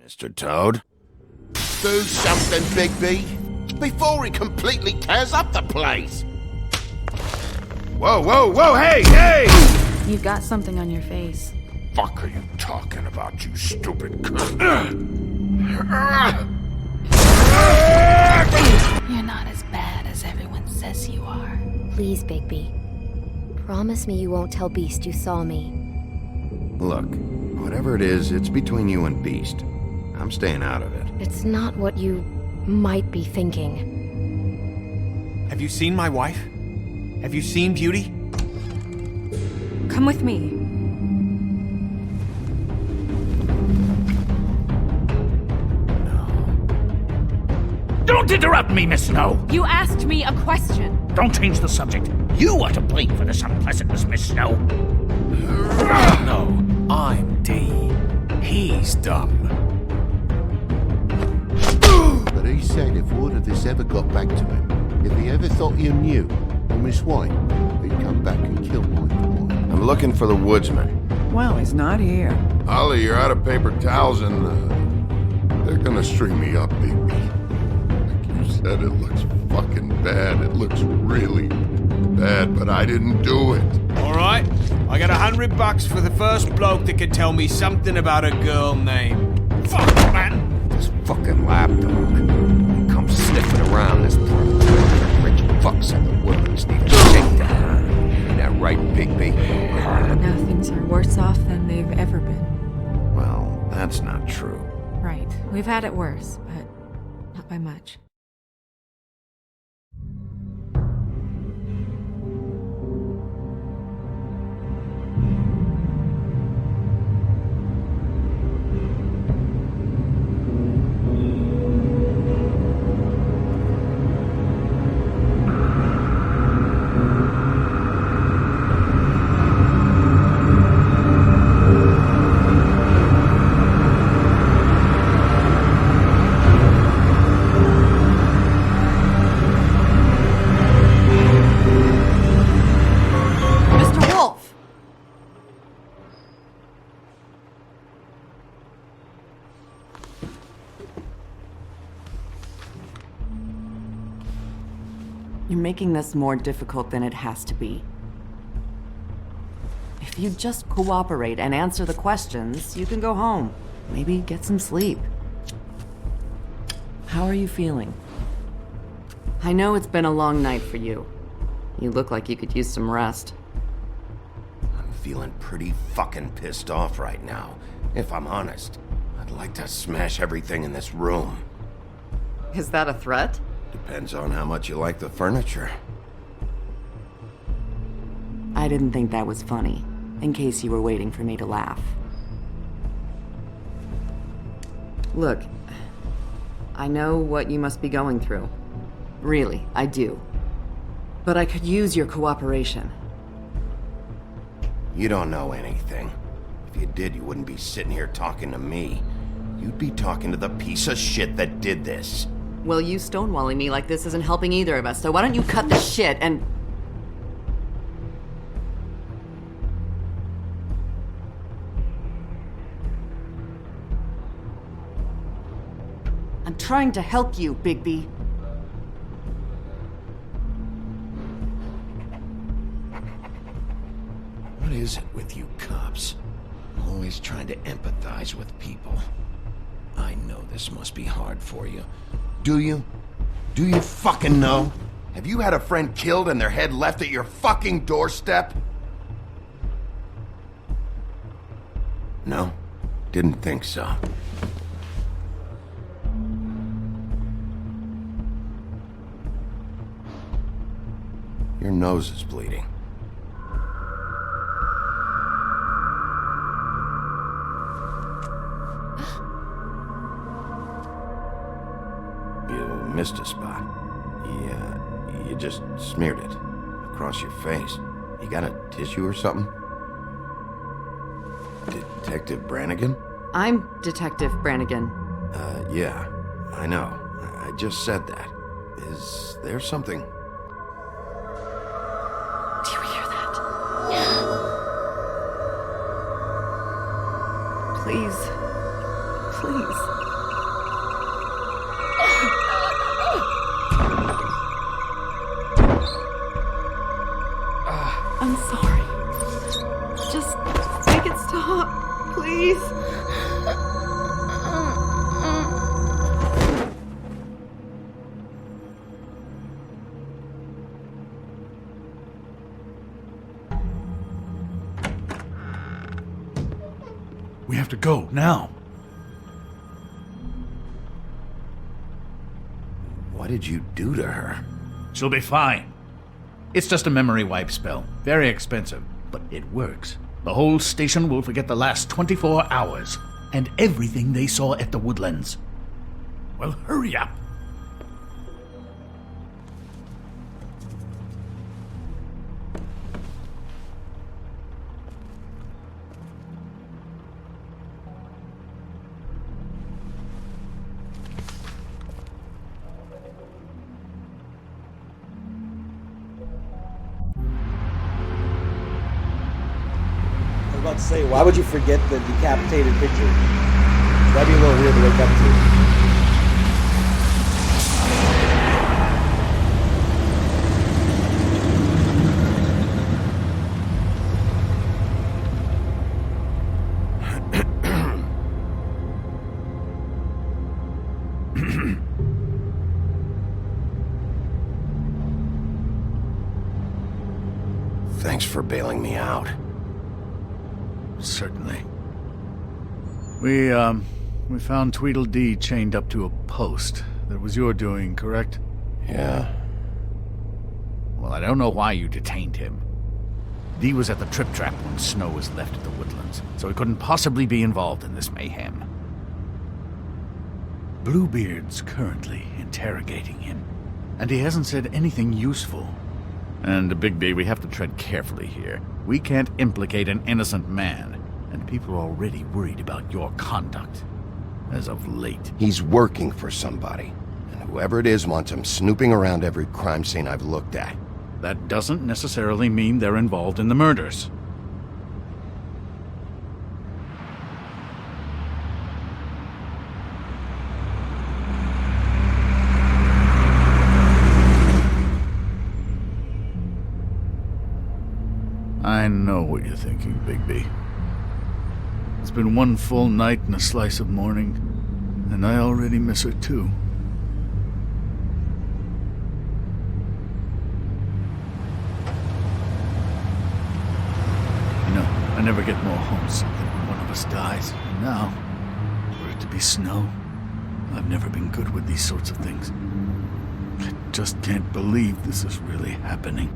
Mr. Toad? Do something, Bigby, before he completely tears up the place. Whoa, whoa, whoa, hey! You've got something on your face. Fuck are you talking about, you stupid cunt? You're not as bad as everyone says you are. Please, Bigby. Promise me you won't tell Beast you saw me. Look, whatever it is, it's between you and Beast. I'm staying out of it. It's not what you might be thinking. Have you seen my wife? Have you seen Beauty? Come with me. Don't interrupt me, Miss Snow! You asked me a question. Don't change the subject. You are to blame for this unpleasantness, Miss Snow. No, I'm D. He's dumb. But he said if word of this ever got back to him, if he ever thought you knew, or Miss White, he'd come back and kill my boy. I'm looking for the woodsman. Well, he's not here. Ollie, you're out of paper towels and, they're gonna string me up, baby. Like you said, it looks fucking bad. It looks really bad, but I didn't do it. Alright, I got $100 for the first bloke that can tell me something about a girl named... Fuck, man! This fucking lapdog. He comes sniffing around this part. Rich fucks at the woods need to take down. Ain't that right, Bigby? Now things are worse off than they've ever been. Well, that's not true. Right. We've had it worse, but not by much. You're making this more difficult than it has to be. If you just cooperate and answer the questions, you can go home. Maybe get some sleep. How are you feeling? I know it's been a long night for you. You look like you could use some rest. I'm feeling pretty fucking pissed off right now. If I'm honest, I'd like to smash everything in this room. Is that a threat? Depends on how much you like the furniture. I didn't think that was funny, in case you were waiting for me to laugh. Look, I know what you must be going through. Really, I do. But I could use your cooperation. You don't know anything. If you did, you wouldn't be sitting here talking to me. You'd be talking to the piece of shit that did this. Well, you stonewalling me like this isn't helping either of us, so why don't you cut the shit and... I'm trying to help you, Bigby. What is it with you cops? Always trying to empathize with people. I know this must be hard for you. Do you? Do you fucking know? Have you had a friend killed and their head left at your fucking doorstep? No? Didn't think so. Your nose is bleeding. You missed a spot. You just smeared it across your face. You got a tissue or something? Detective Brannigan? I'm Detective Brannigan. Yeah, I know. I just said that. Is there something? Do you hear that? Please. Please. I'm sorry. Just make it stop, please. We have to go, now. What did you do to her? She'll be fine. It's just a memory wipe spell. Very expensive, but it works. The whole station will forget the last 24 hours, and everything they saw at the Woodlands. Well, hurry up. I was about to say, why would you forget the decapitated picture? That'd be a little weird to wake up to. Thanks for bailing me out. Certainly. We found Tweedledee chained up to a post. That was your doing, correct? Yeah. Well, I don't know why you detained him. Dee was at the Trip Trap when Snow was left at the Woodlands, so he couldn't possibly be involved in this mayhem. Bluebeard's currently interrogating him, and he hasn't said anything useful. And, Bigby, we have to tread carefully here. We can't implicate an innocent man, and people are already worried about your conduct. As of late. He's working for somebody, and whoever it is wants him snooping around every crime scene I've looked at. That doesn't necessarily mean they're involved in the murders. I know what you're thinking, Bigby. It's been one full night and a slice of morning, and I already miss her too. You know, I never get more homesick than when one of us dies. And now, for it to be Snow, I've never been good with these sorts of things. I just can't believe this is really happening.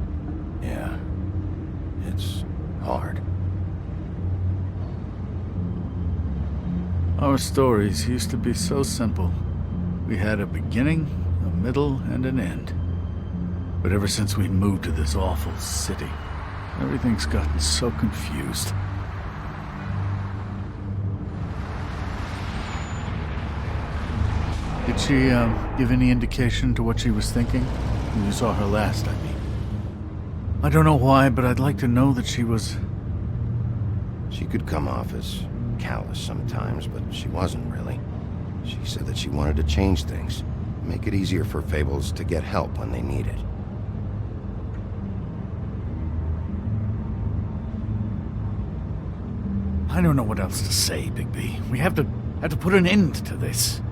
Yeah. It's hard. Our stories used to be so simple. We had a beginning, a middle, and an end. But ever since we moved to this awful city, everything's gotten so confused. Did she, give any indication to what she was thinking? When you saw her last, I mean. I don't know why, but I'd like to know that she was... She could come off as callous sometimes, but she wasn't really. She said that she wanted to change things, make it easier for Fables to get help when they need it. I don't know what else to say, Bigby. We have to put an end to this.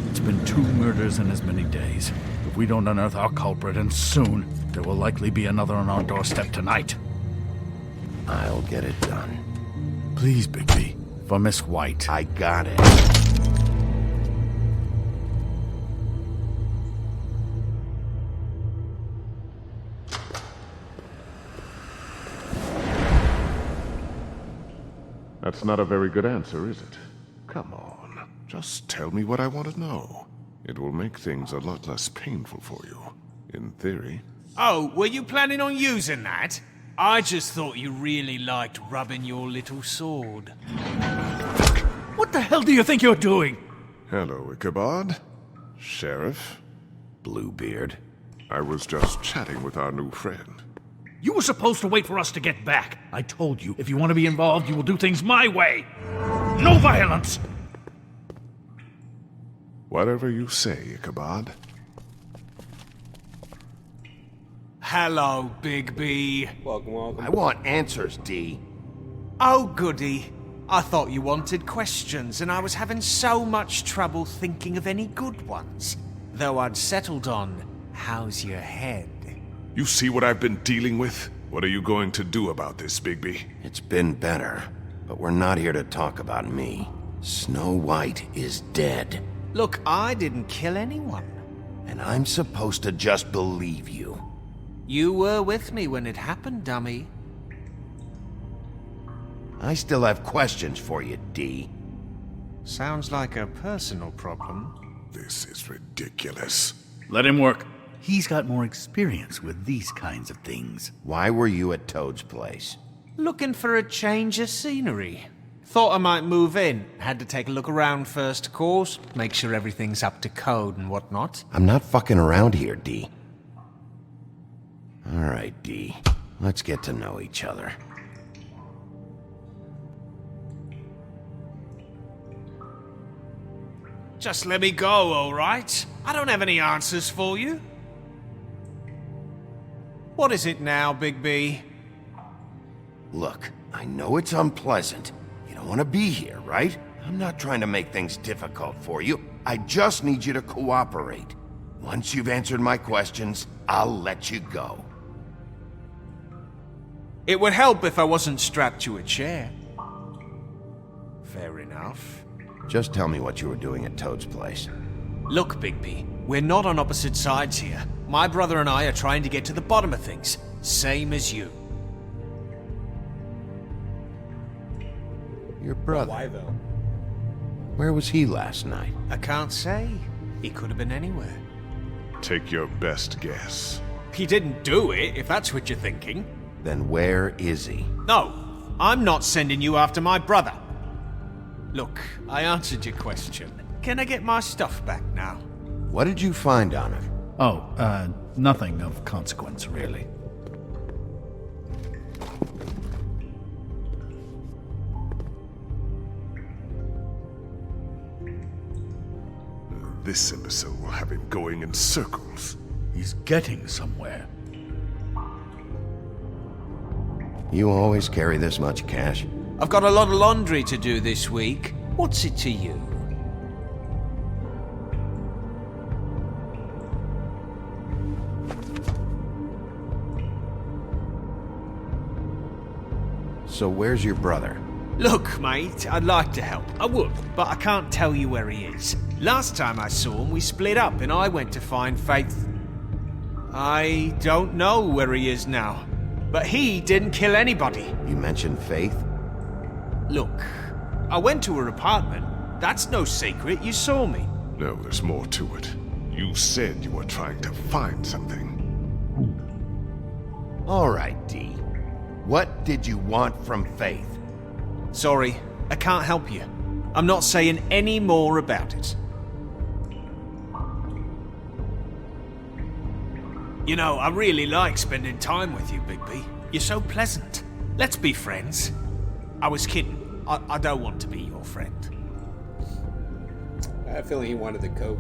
It's been 2 murders in as many days. If we don't unearth our culprit, and soon, there will likely be another on our doorstep tonight. I'll get it done. Please, Bigby. For Miss White. I got it. That's not a very good answer, is it? Come on. Just tell me what I want to know. It will make things a lot less painful for you. In theory. Oh, were you planning on using that? I just thought you really liked rubbing your little sword. What the hell do you think you're doing? Hello, Ichabod. Sheriff. Bluebeard. I was just chatting with our new friend. You were supposed to wait for us to get back. I told you, if you want to be involved, you will do things my way. No violence! Whatever you say, Ichabod. Hello, Big B. Welcome, welcome. I want answers, D. Oh, goody. I thought you wanted questions, and I was having so much trouble thinking of any good ones. Though I'd settled on, how's your head? You see what I've been dealing with? What are you going to do about this, Bigby? It's been better, but we're not here to talk about me. Snow White is dead. Look, I didn't kill anyone. And I'm supposed to just believe you. You were with me when it happened, dummy. I still have questions for you, D. Sounds like a personal problem. This is ridiculous. Let him work. He's got more experience with these kinds of things. Why were you at Toad's place? Looking for a change of scenery. Thought I might move in. Had to take a look around first, of course. Make sure everything's up to code and whatnot. I'm not fucking around here, D. All right, D. Let's get to know each other. Just let me go, all right? I don't have any answers for you. What is it now, Big B? Look, I know it's unpleasant. You don't want to be here, right? I'm not trying to make things difficult for you. I just need you to cooperate. Once you've answered my questions, I'll let you go. It would help if I wasn't strapped to a chair. Fair enough. Just tell me what you were doing at Toad's place. Look, Bigby, we're not on opposite sides here. My brother and I are trying to get to the bottom of things, same as you. Your brother. Why though? Where was he last night? I can't say. He could have been anywhere. Take your best guess. He didn't do it, if that's what you're thinking. Then where is he? No, I'm not sending you after my brother. Look, I answered your question. Can I get my stuff back now? What did you find on him? Oh, nothing of consequence, really. This imbecile will have him going in circles. He's getting somewhere. You always carry this much cash? I've got a lot of laundry to do this week. What's it to you? So where's your brother? Look, mate, I'd like to help. I would, but I can't tell you where he is. Last time I saw him, we split up and I went to find Faith. I don't know where he is now, but he didn't kill anybody. You mentioned Faith? Look, I went to her apartment. That's no secret, you saw me. No, there's more to it. You said you were trying to find something. All right, D. What did you want from Faith? Sorry, I can't help you. I'm not saying any more about it. You know, I really like spending time with you, Bigby. You're so pleasant. Let's be friends. I was kidding. I don't want to be your friend. I have a feeling he wanted the coat.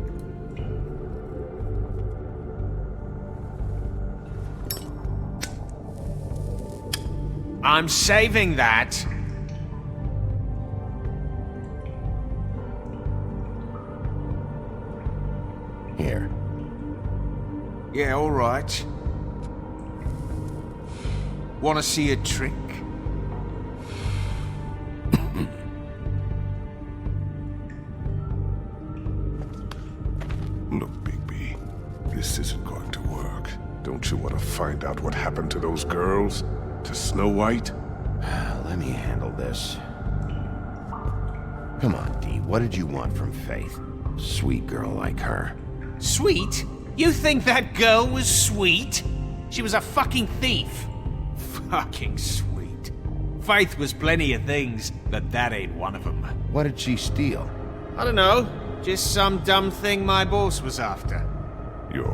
I'm saving that. Here. Yeah, all right. Want to see a trick? Look, Bigby, this isn't going to work. Don't you want to find out what happened to those girls? To Snow White? Let me handle this. Come on, D. What did you want from Faith? Sweet girl like her. Sweet? You think that girl was sweet? She was a fucking thief. Fucking sweet. Faith was plenty of things, but that ain't one of them. What did she steal? I don't know. Just some dumb thing my boss was after. Your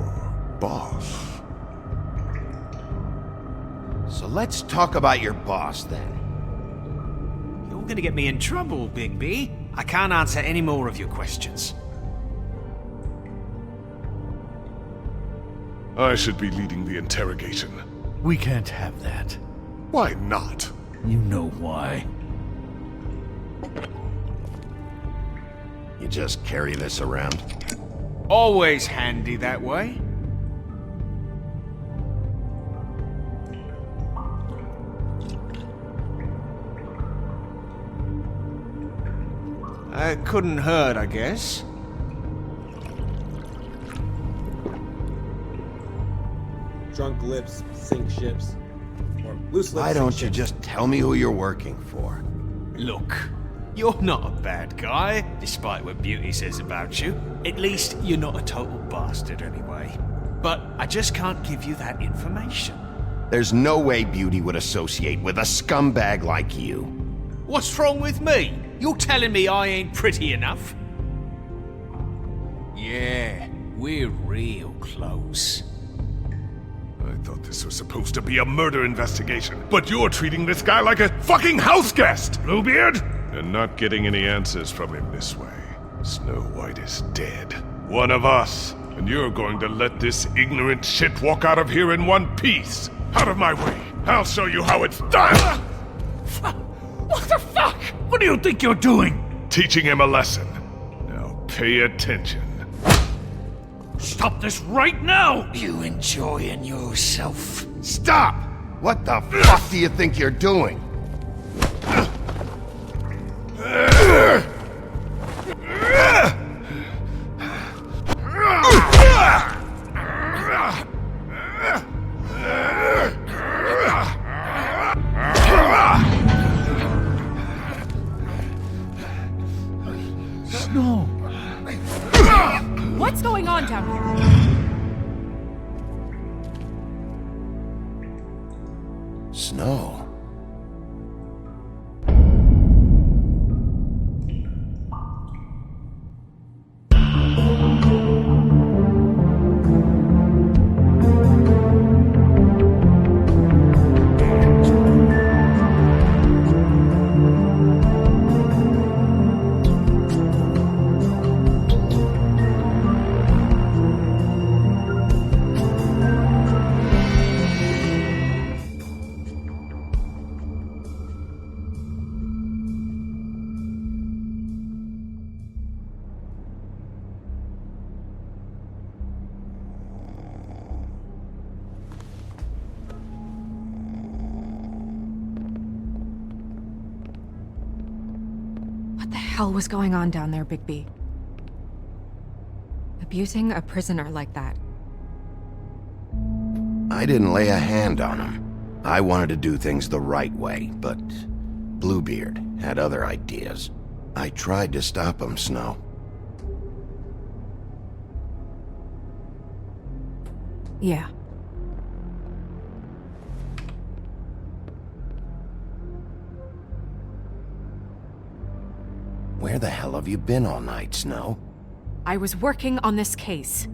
boss? So let's talk about your boss then. You're gonna get me in trouble, Bigby. I can't answer any more of your questions. I should be leading the interrogation. We can't have that. Why not? You know why. You just carry this around? Always handy that way. It couldn't hurt, I guess. Drunk lips sink ships. Or loose lips Why sink don't you ships. just tell me who you're working for? Look, you're not a bad guy, despite what Beauty says about you. At least you're not a total bastard anyway. But I just can't give you that information. There's no way Beauty would associate with a scumbag like you. What's wrong with me? You're telling me I ain't pretty enough? Yeah, we're real close. I thought this was supposed to be a murder investigation, but you're treating this guy like a fucking house guest, Bluebeard! And not getting any answers from him this way. Snow White is dead. One of us. And you're going to let this ignorant shit walk out of here in one piece. Out of my way. I'll show you how it's done! What the fuck? What do you think you're doing? Teaching him a lesson. Now pay attention. Stop this right now! You enjoying yourself? Stop! What the fuck do you think you're doing? No. What's going on down here? Snow. What the hell was going on down there, Bigby? Abusing a prisoner like that. I didn't lay a hand on him. I wanted to do things the right way, but Bluebeard had other ideas. I tried to stop him, Snow. Yeah. Where the hell have you been all night, Snow? I was working on this case.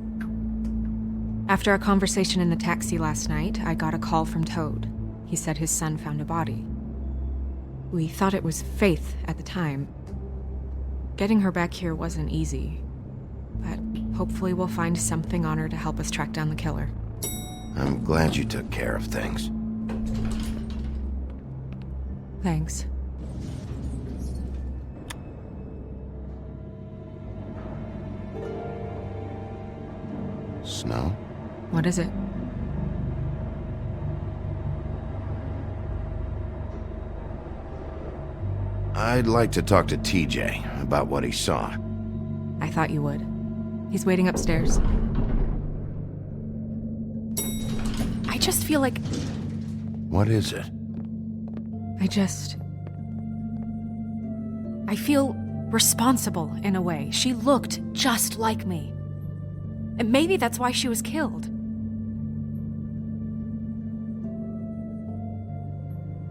After a conversation in the taxi last night, I got a call from Toad. He said his son found a body. We thought it was Faith at the time. Getting her back here wasn't easy, but hopefully we'll find something on her to help us track down the killer. I'm glad you took care of things. Thanks. Snow? What is it? I'd like to talk to TJ about what he saw. I thought you would. He's waiting upstairs. I just feel like... What is it? I feel responsible in a way. She looked just like me. And maybe that's why she was killed.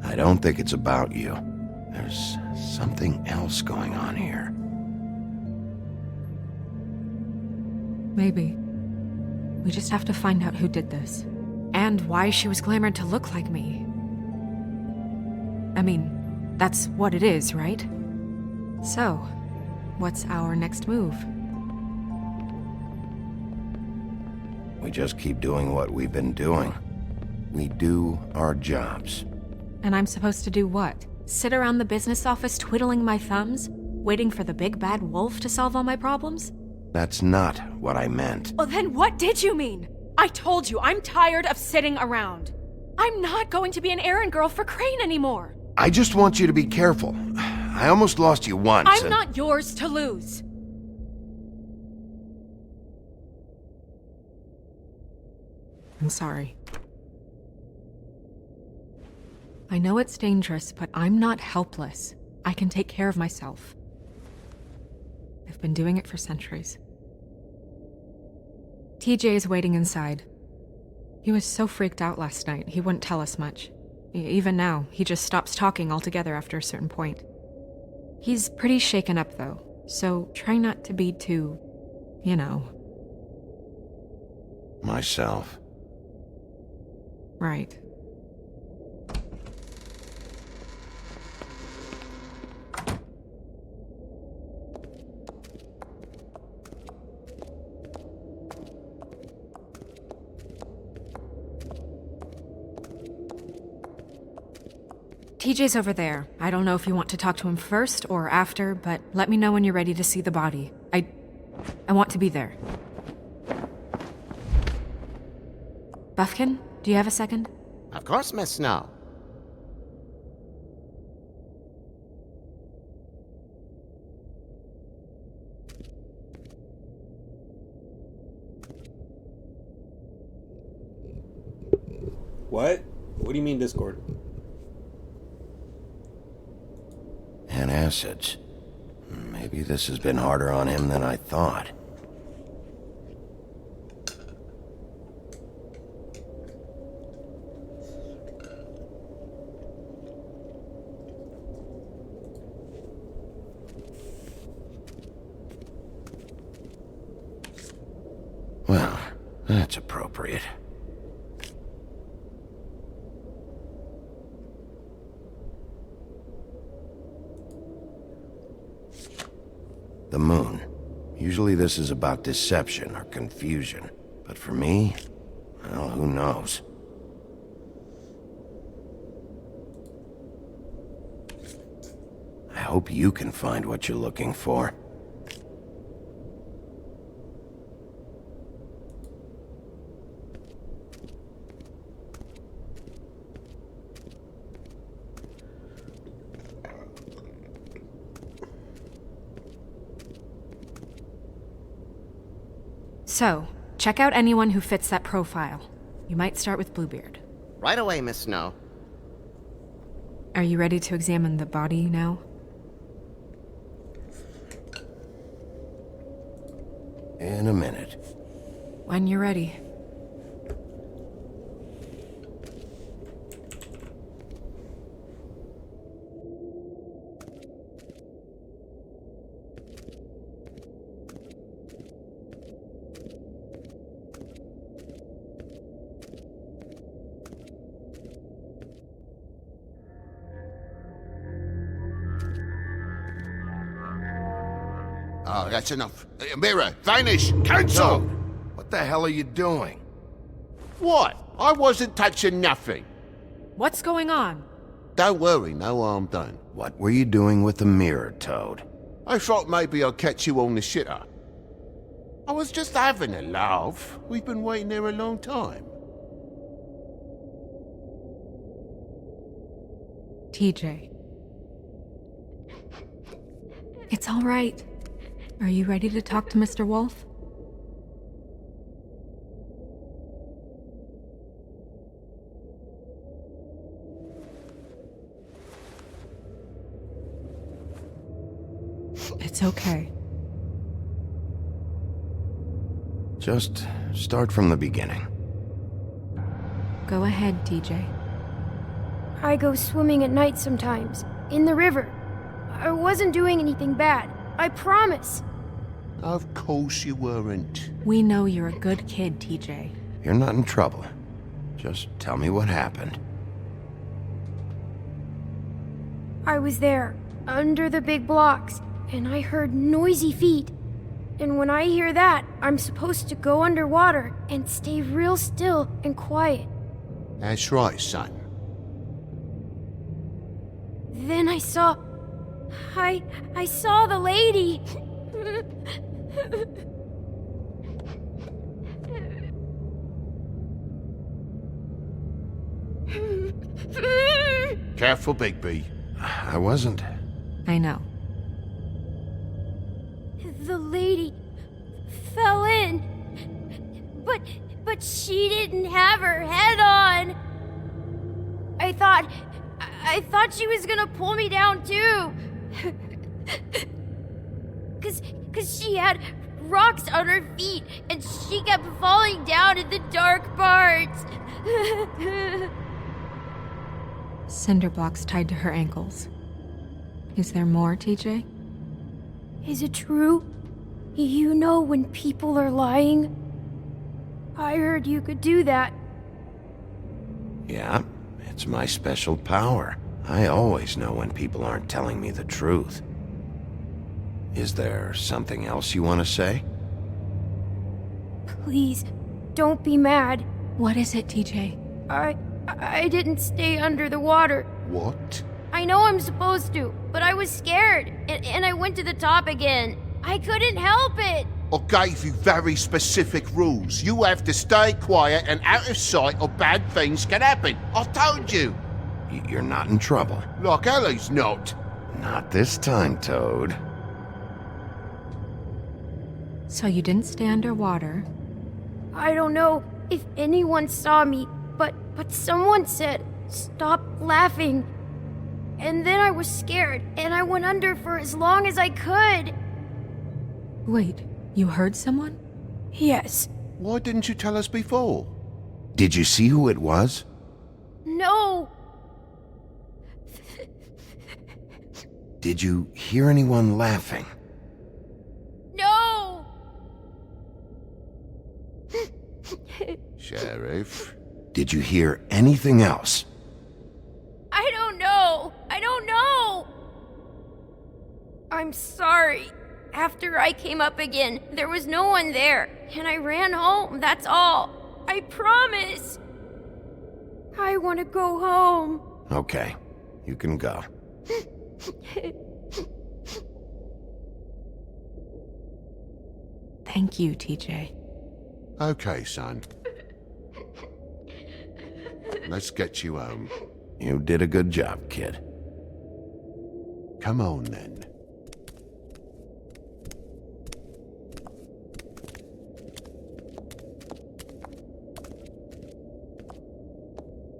I don't think it's about you. There's something else going on here. Maybe. We just have to find out who did this. And why she was glamored to look like me. I mean, that's what it is, right? So, what's our next move? We just keep doing what we've been doing. We do our jobs. And I'm supposed to do what? Sit around the business office twiddling my thumbs? Waiting for the big bad wolf to solve all my problems? That's not what I meant. Well, then what did you mean? I told you, I'm tired of sitting around. I'm not going to be an errand girl for Crane anymore. I just want you to be careful. I almost lost you once. I'm not yours to lose. I'm sorry. I know it's dangerous, but I'm not helpless. I can take care of myself. I've been doing it for centuries. TJ is waiting inside. He was so freaked out last night, he wouldn't tell us much. Even now, he just stops talking altogether after a certain point. He's pretty shaken up, though, so try not to be too, Myself. Right. TJ's over there. I don't know if you want to talk to him first or after, but let me know when you're ready to see the body. I want to be there. Buffkin, do you have a second? Of course, Miss Snow. What? What do you mean Discord? Antacids. Maybe this has been harder on him than I thought. Well, that's appropriate. The moon. Usually this is about deception or confusion. But for me, well, who knows? I hope you can find what you're looking for. So, check out anyone who fits that profile. You might start with Bluebeard. Right away, Miss Snow. Are you ready to examine the body now? In a minute. When you're ready. Oh, that's enough. Mirror, vanish, cancel! What the hell are you doing? What? I wasn't touching nothing. What's going on? Don't worry, no harm done. What were you doing with the mirror, Toad? I thought maybe I'd catch you on the shitter. I was just having a laugh. We've been waiting there a long time. TJ. It's all right. Are you ready to talk to Mr. Wolf? It's okay. Just start from the beginning. Go ahead, TJ. I go swimming at night sometimes, in the river. I wasn't doing anything bad. I promise. Of course you weren't. We know you're a good kid, TJ. You're not in trouble. Just tell me what happened. I was there, under the big blocks, and I heard noisy feet. And when I hear that, I'm supposed to go underwater and stay real still and quiet. That's right, son. Then I saw the lady. Careful, Bigby. I wasn't. I know. The lady fell in. But she didn't have her head on. I thought she was gonna pull me down too. Cause she had rocks on her feet and she kept falling down in the dark parts. Cinder blocks tied to her ankles. Is there more, TJ? Is it true? You know when people are lying? I heard you could do that. Yeah, it's my special power. I always know when people aren't telling me the truth. Is there something else you want to say? Please, don't be mad. What is it, TJ? I didn't stay under the water. What? I know I'm supposed to, but I was scared, and I went to the top again. I couldn't help it. I gave you very specific rules. You have to stay quiet and out of sight or bad things can happen. I told you. You're not in trouble. Like Ellie's not. Not this time, Toad. So you didn't stay underwater. I don't know if anyone saw me, but someone said, "Stop laughing." And then I was scared, and I went under for as long as I could. Wait, you heard someone? Yes. Why didn't you tell us before? Did you see who it was? No. Did you hear anyone laughing? No. Sheriff? Did you hear anything else? I don't know. I'm sorry. After I came up again, there was no one there, and I ran home, that's all. I promise. I want to go home. Okay, you can go. Thank you, TJ. Okay, son. Let's get you home. You did a good job, kid. Come on, then.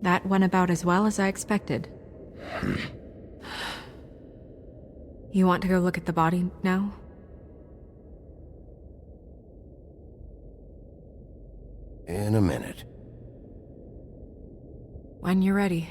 That went about as well as I expected. You want to go look at the body now? In a minute. When you're ready.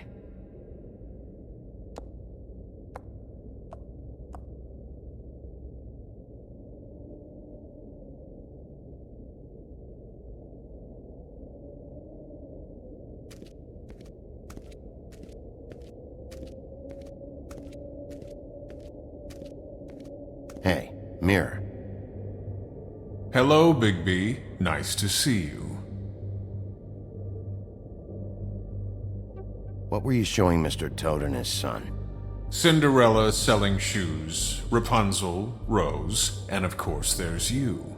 Hey, Mirror. Hello, Bigby. Nice to see you. What were you showing Mr. Toad and his son? Cinderella selling shoes, Rapunzel, Rose, and of course there's you.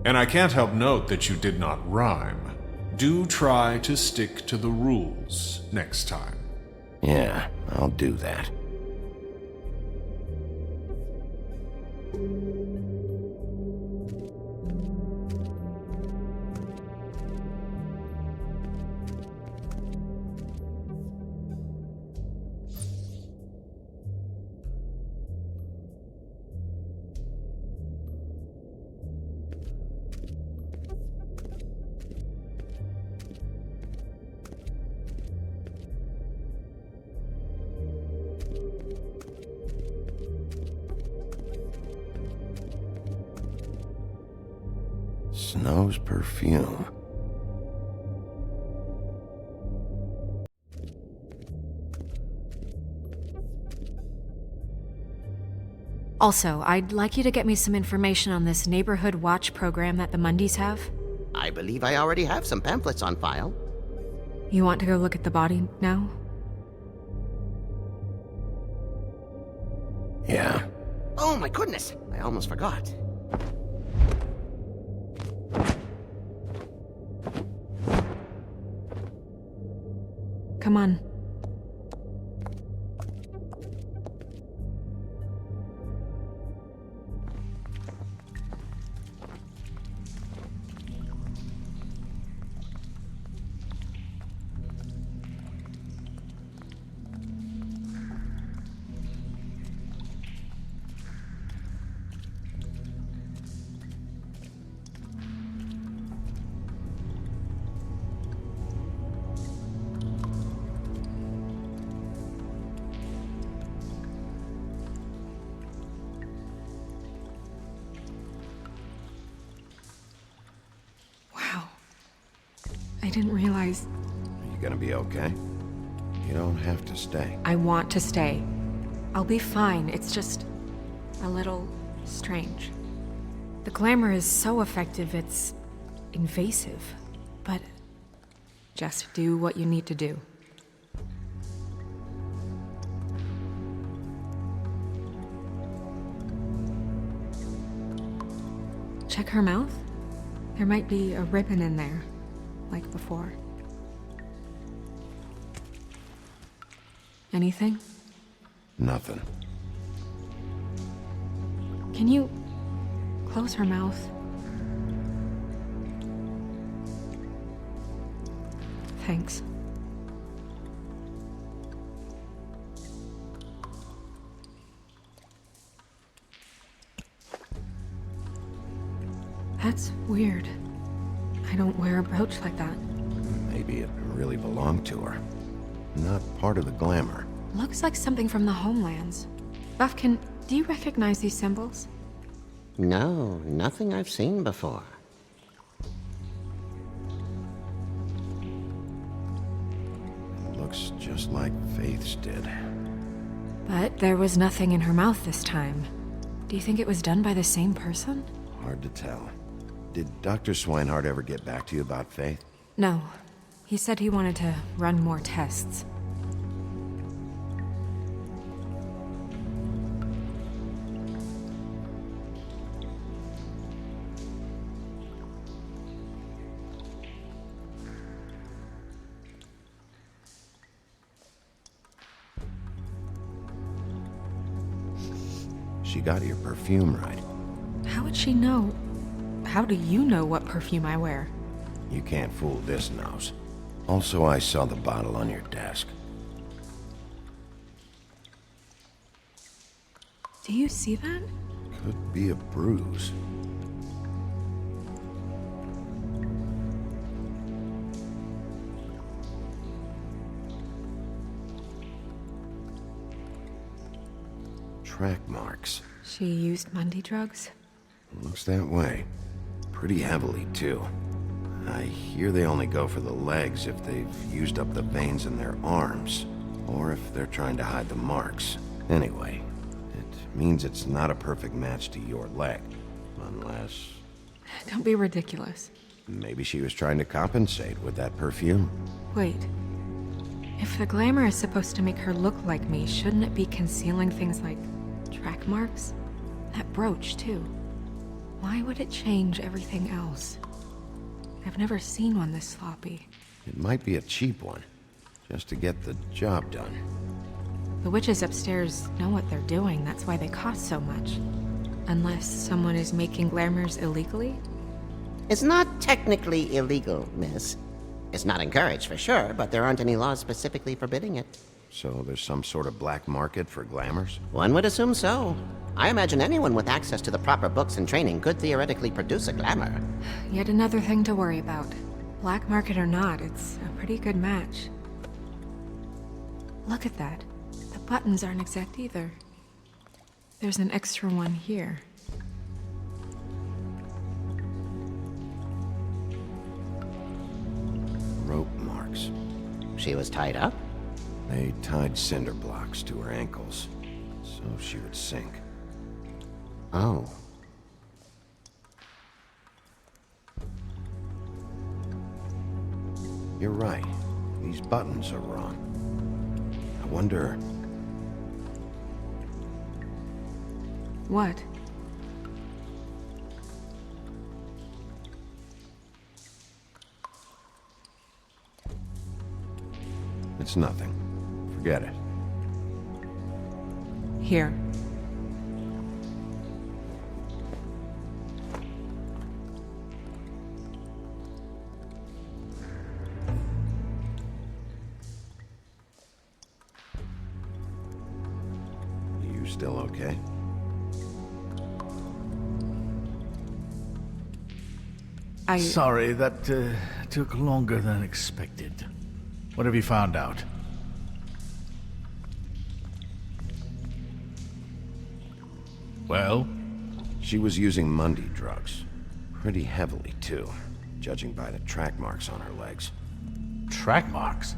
And I can't help note that you did not rhyme. Do try to stick to the rules next time. Yeah, I'll do that. Snow's perfume. Also, I'd like you to get me some information on this neighborhood watch program that the Mundys have. I believe I already have some pamphlets on file. You want to go look at the body now? Yeah. Oh my goodness, I almost forgot. Come on. I didn't realize... Are you gonna be okay? You don't have to stay. I want to stay. I'll be fine. It's just a little strange. The glamour is so effective, it's invasive. But just do what you need to do. Check her mouth. There might be a ribbon in there, like before. Anything? Nothing. Can you close her mouth? Thanks. That's weird. I don't wear a brooch like that. Maybe it really belonged to her. Not part of the glamour. Looks like something from the homelands. Buffkin, do you recognize these symbols? No, nothing I've seen before. It looks just like Faith's did. But there was nothing in her mouth this time. Do you think it was done by the same person? Hard to tell. Did Dr. Swinehart ever get back to you about Faith? No. He said he wanted to run more tests. She got your perfume right. How would she know? How do you know what perfume I wear? You can't fool this nose. Also, I saw the bottle on your desk. Do you see that? Could be a bruise. Track marks. She used Mundy drugs? Looks that way. Pretty heavily, too. I hear they only go for the legs if they've used up the veins in their arms, or if they're trying to hide the marks. Anyway, it means it's not a perfect match to your leg, unless... Don't be ridiculous. Maybe she was trying to compensate with that perfume. Wait. If the glamour is supposed to make her look like me, shouldn't it be concealing things like track marks? That brooch, too. Why would it change everything else? I've never seen one this sloppy. It might be a cheap one, just to get the job done. The witches upstairs know what they're doing, that's why they cost so much. Unless someone is making glamours illegally? It's not technically illegal, miss. It's not encouraged for sure, but there aren't any laws specifically forbidding it. So there's some sort of black market for glamours? One would assume so. I imagine anyone with access to the proper books and training could theoretically produce a glamour. Yet another thing to worry about. Black market or not, it's a pretty good match. Look at that. The buttons aren't exact either. There's an extra one here. Rope marks. She was tied up? They tied cinder blocks to her ankles, so she would sink. Oh. You're right. These buttons are wrong. I wonder... What? It's nothing. Forget it. Here. You still okay? Sorry, that took longer than expected. What have you found out? Well? She was using Mundy drugs. Pretty heavily, too, judging by the track marks on her legs. Track marks?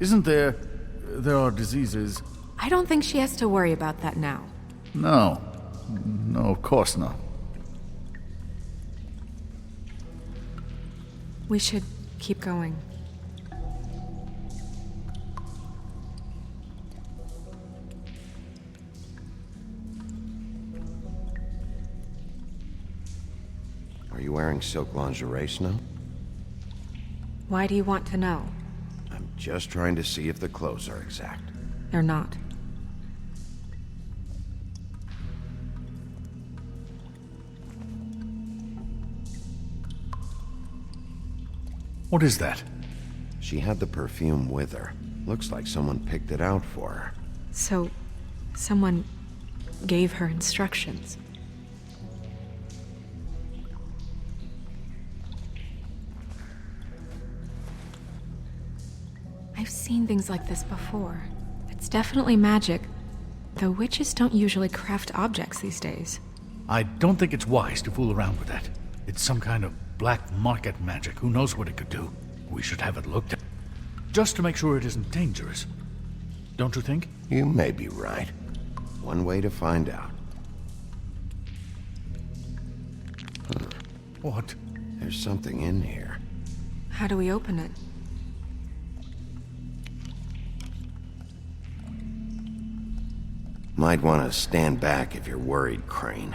Isn't there... there are diseases... I don't think she has to worry about that now. No. No, of course not. We should keep going. Are you wearing silk lingerie, Snow? Why do you want to know? I'm just trying to see if the clothes are exact. They're not. What is that? She had the perfume with her. Looks like someone picked it out for her. So, someone gave her instructions. I've seen things like this before. It's definitely magic, though witches don't usually craft objects these days. I don't think it's wise to fool around with that. It's some kind of black market magic. Who knows what it could do? We should have it looked at. Just to make sure it isn't dangerous. Don't you think? You may be right. One way to find out. What? There's something in here. How do we open it? Might want to stand back if you're worried, Crane.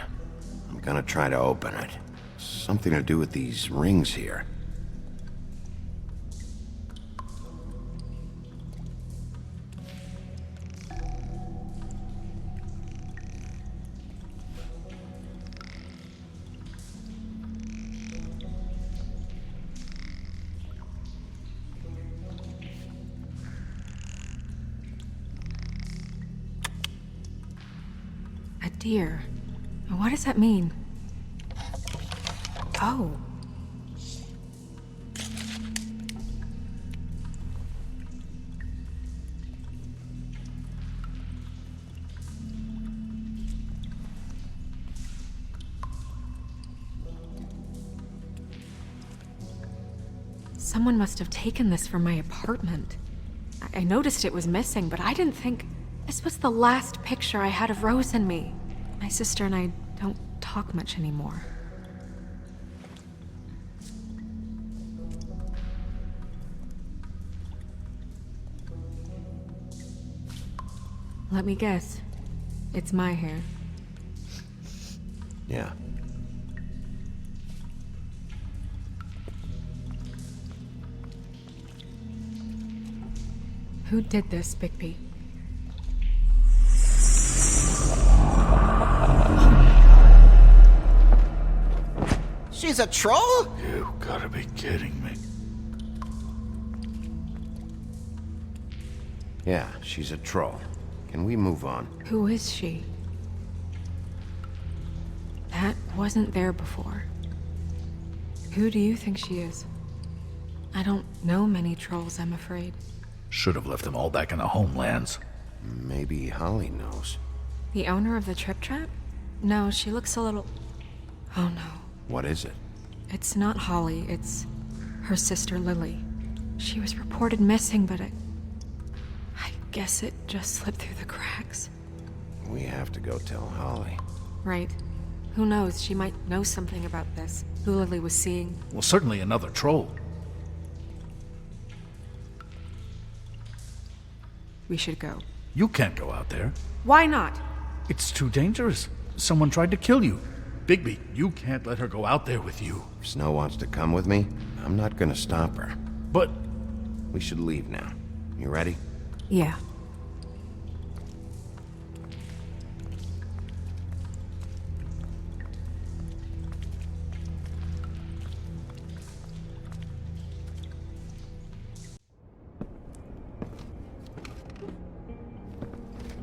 I'm gonna try to open it. Something to do with these rings here. A deer. What does that mean? Oh. Someone must have taken this from my apartment. I noticed it was missing, but I didn't think this was the last picture I had of Rose and me. My sister and I don't talk much anymore. Let me guess. It's my hair. Yeah. Who did this, Bigby? She's a troll? You gotta be kidding me. Yeah, she's a troll. Can we move on? Who is she? That wasn't there before. Who do you think she is? I don't know many trolls, I'm afraid. Should have left them all back in the homelands. Maybe Holly knows. The owner of the Trip Trap? No, she looks a little... Oh no. What is it? It's not Holly, it's her sister Lily. She was reported missing, but I guess it just slipped through the cracks. We have to go tell Holly. Right. Who knows? She might know something about this. Who Lily was seeing. Well, certainly another troll. We should go. You can't go out there. Why not? It's too dangerous. Someone tried to kill you. Bigby, you can't let her go out there with you. If Snow wants to come with me, I'm not gonna stop her. But We should leave now. You ready? Yeah.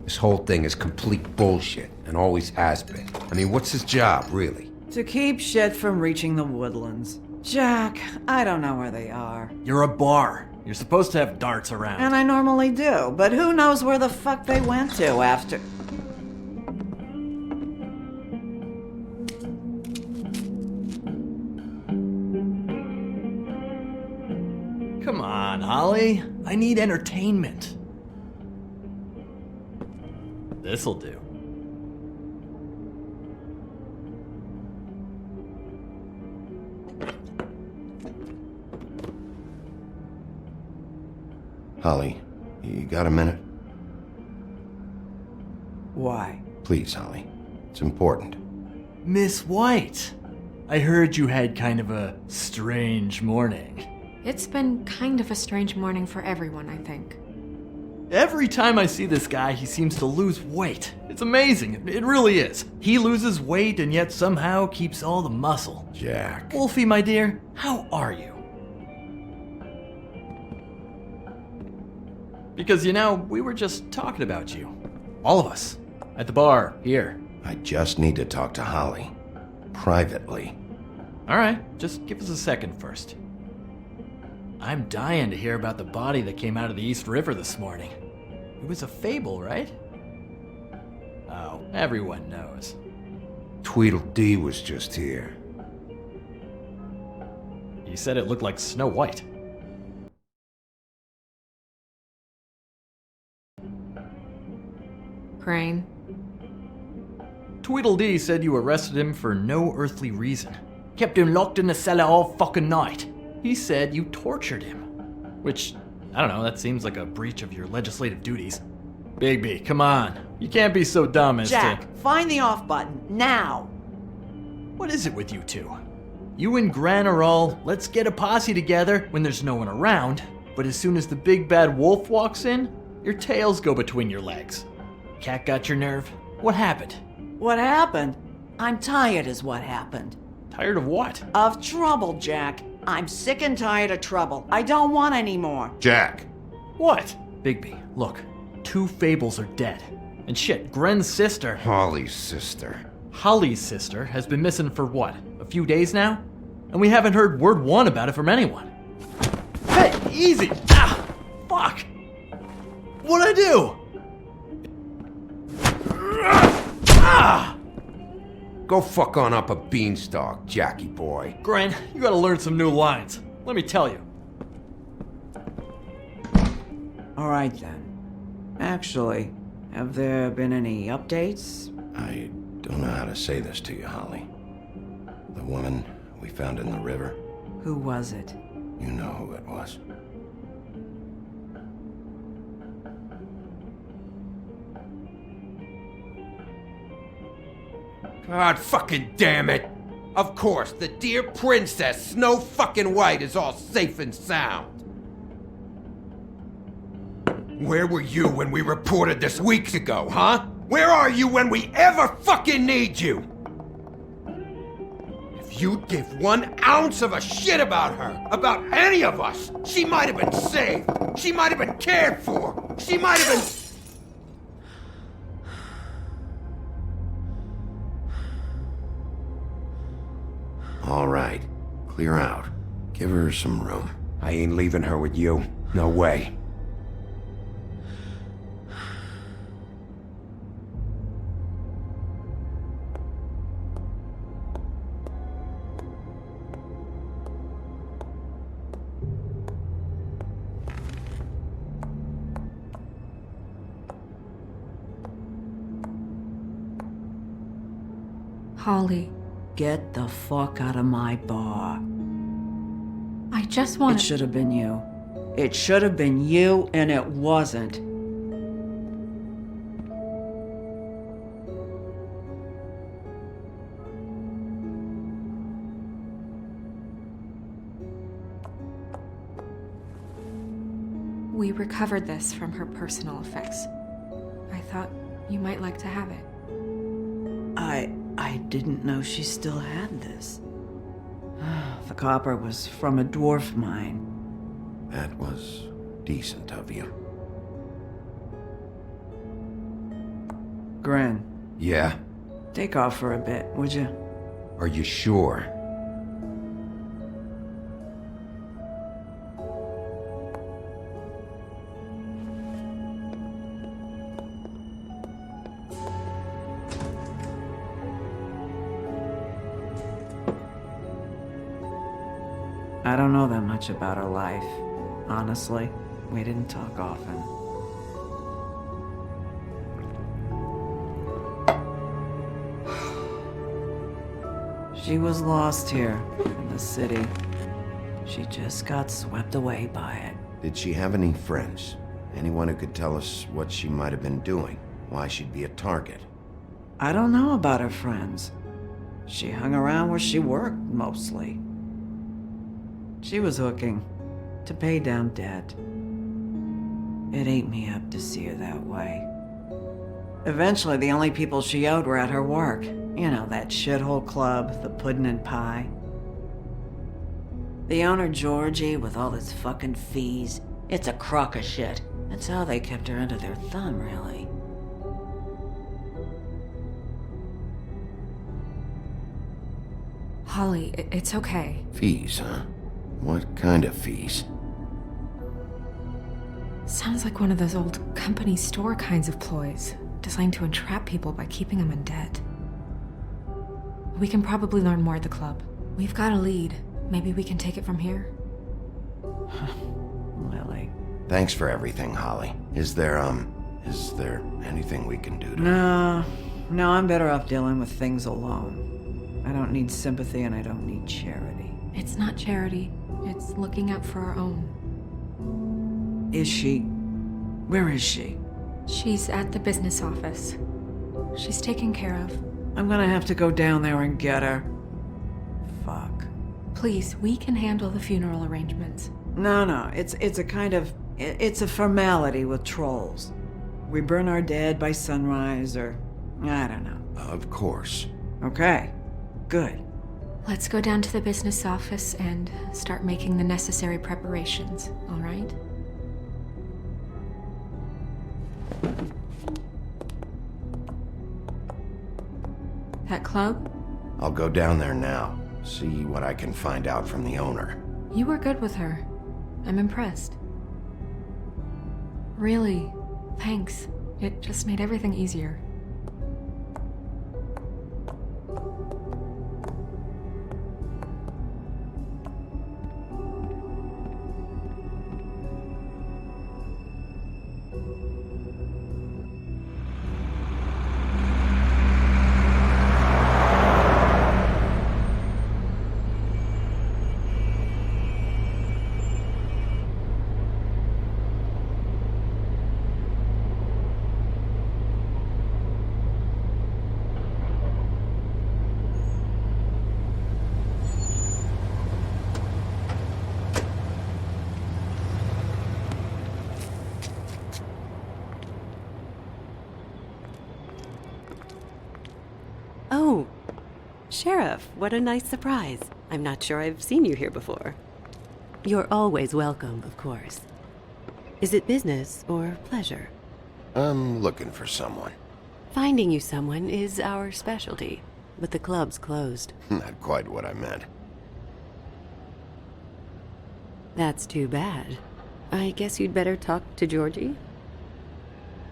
This whole thing is complete bullshit, and always has been. I mean, what's his job, really? To keep shit from reaching the woodlands. Jack, I don't know where they are. You're a bar. You're supposed to have darts around. And I normally do, but who knows where the fuck they went to after... Come on, Holly. I need entertainment. This'll do. Holly, you got a minute? Why? Please, Holly. It's important. Miss White, I heard you had kind of a strange morning. It's been kind of a strange morning for everyone, I think. Every time I see this guy, he seems to lose weight. It's amazing. It really is. He loses weight and yet somehow keeps all the muscle. Jack. Wolfie, my dear, how are you? Because, you know, we were just talking about you. All of us. At the bar, here. I just need to talk to Holly. Privately. Alright, just give us a second first. I'm dying to hear about the body that came out of the East River this morning. It was a fable, right? Oh, everyone knows. Tweedledee was just here. He said it looked like Snow White. Crane. Tweedledee said you arrested him for no earthly reason. Kept him locked in the cellar all fucking night. He said you tortured him. Which, I don't know, that seems like a breach of your legislative duties. Bigby, come on. You can't be so dumb as Jack, find the off button, now! What is it with you two? You and Gran are all, let's get a posse together when there's no one around, but as soon as the big bad wolf walks in, your tails go between your legs. Cat got your nerve? What happened? What happened? I'm tired is what happened. Tired of what? Of trouble, Jack. I'm sick and tired of trouble. I don't want any more. Jack! What? Bigby, look. 2 fables are dead. And shit, Gren's sister... Holly's sister. Holly's sister has been missing for what? A few days now? And we haven't heard word one about it from anyone. Hey, easy! Ah! Fuck! What'd I do? Ah! Go fuck on up a beanstalk, Jackie boy. Gren, you gotta learn some new lines. Let me tell you. Alright then. Actually, have there been any updates? I don't know how to say this to you, Holly. The woman we found in the river. Who was it? You know who it was. God fucking damn it! Of course, the dear princess, Snow fucking White, is all safe and sound. Where were you when we reported this weeks ago, huh? Where are you when we ever fucking need you? If you'd give 1 ounce of a shit about her, about any of us, she might have been saved. She might have been cared for. She might have been... All right. Clear out. Give her some room. I ain't leaving her with you. No way. Holly, Get the fuck out of my bar. I just want It should have been you. It should have been you, and it wasn't. We recovered this from her personal effects. I thought you might like to have it. I didn't know she still had this. The copper was from a dwarf mine. That was decent of you. Gren, Yeah? take off for a bit, would you? Are you sure? I don't know that much about her life. Honestly, we didn't talk often. She was lost here in the city. She just got swept away by it. Did she have any friends? Anyone who could tell us what she might have been doing? Why she'd be a target? I don't know about her friends. She hung around where she worked, mostly. She was hooking to pay down debt. It ate me up to see her that way. Eventually, the only people she owed were at her work. You know, that shithole club, the Puddin' and Pie. The owner, Georgie, with all his fucking fees, it's a crock of shit. That's how they kept her under their thumb, really. Holly, it's okay. Fees, huh? What kind of fees? Sounds like one of those old company store kinds of ploys, designed to entrap people by keeping them in debt. We can probably learn more at the club. We've got a lead. Maybe we can take it from here? Lily. Thanks for everything, Holly. Is there anything we can do to... No, I'm better off dealing with things alone. I don't need sympathy and I don't need charity. It's not charity. It's looking out for our own. Is she? Where is she? She's at the business office. She's taken care of. I'm gonna have to go down there and get her. Fuck. Please, we can handle the funeral arrangements. No, it's a kind of... It's a formality with trolls. We burn our dead by sunrise, or... I don't know. Of course. Okay. Good. Let's go down to the business office and start making the necessary preparations, all right? That club? I'll go down there now. See what I can find out from the owner. You were good with her. I'm impressed. Really, thanks. It just made everything easier. Oh, Sheriff, what a nice surprise. I'm not sure I've seen you here before. You're always welcome, of course. Is it business or pleasure? I'm looking for someone. Finding you someone is our specialty, but the club's closed. Not quite what I meant. That's too bad. I guess you'd better talk to Georgie?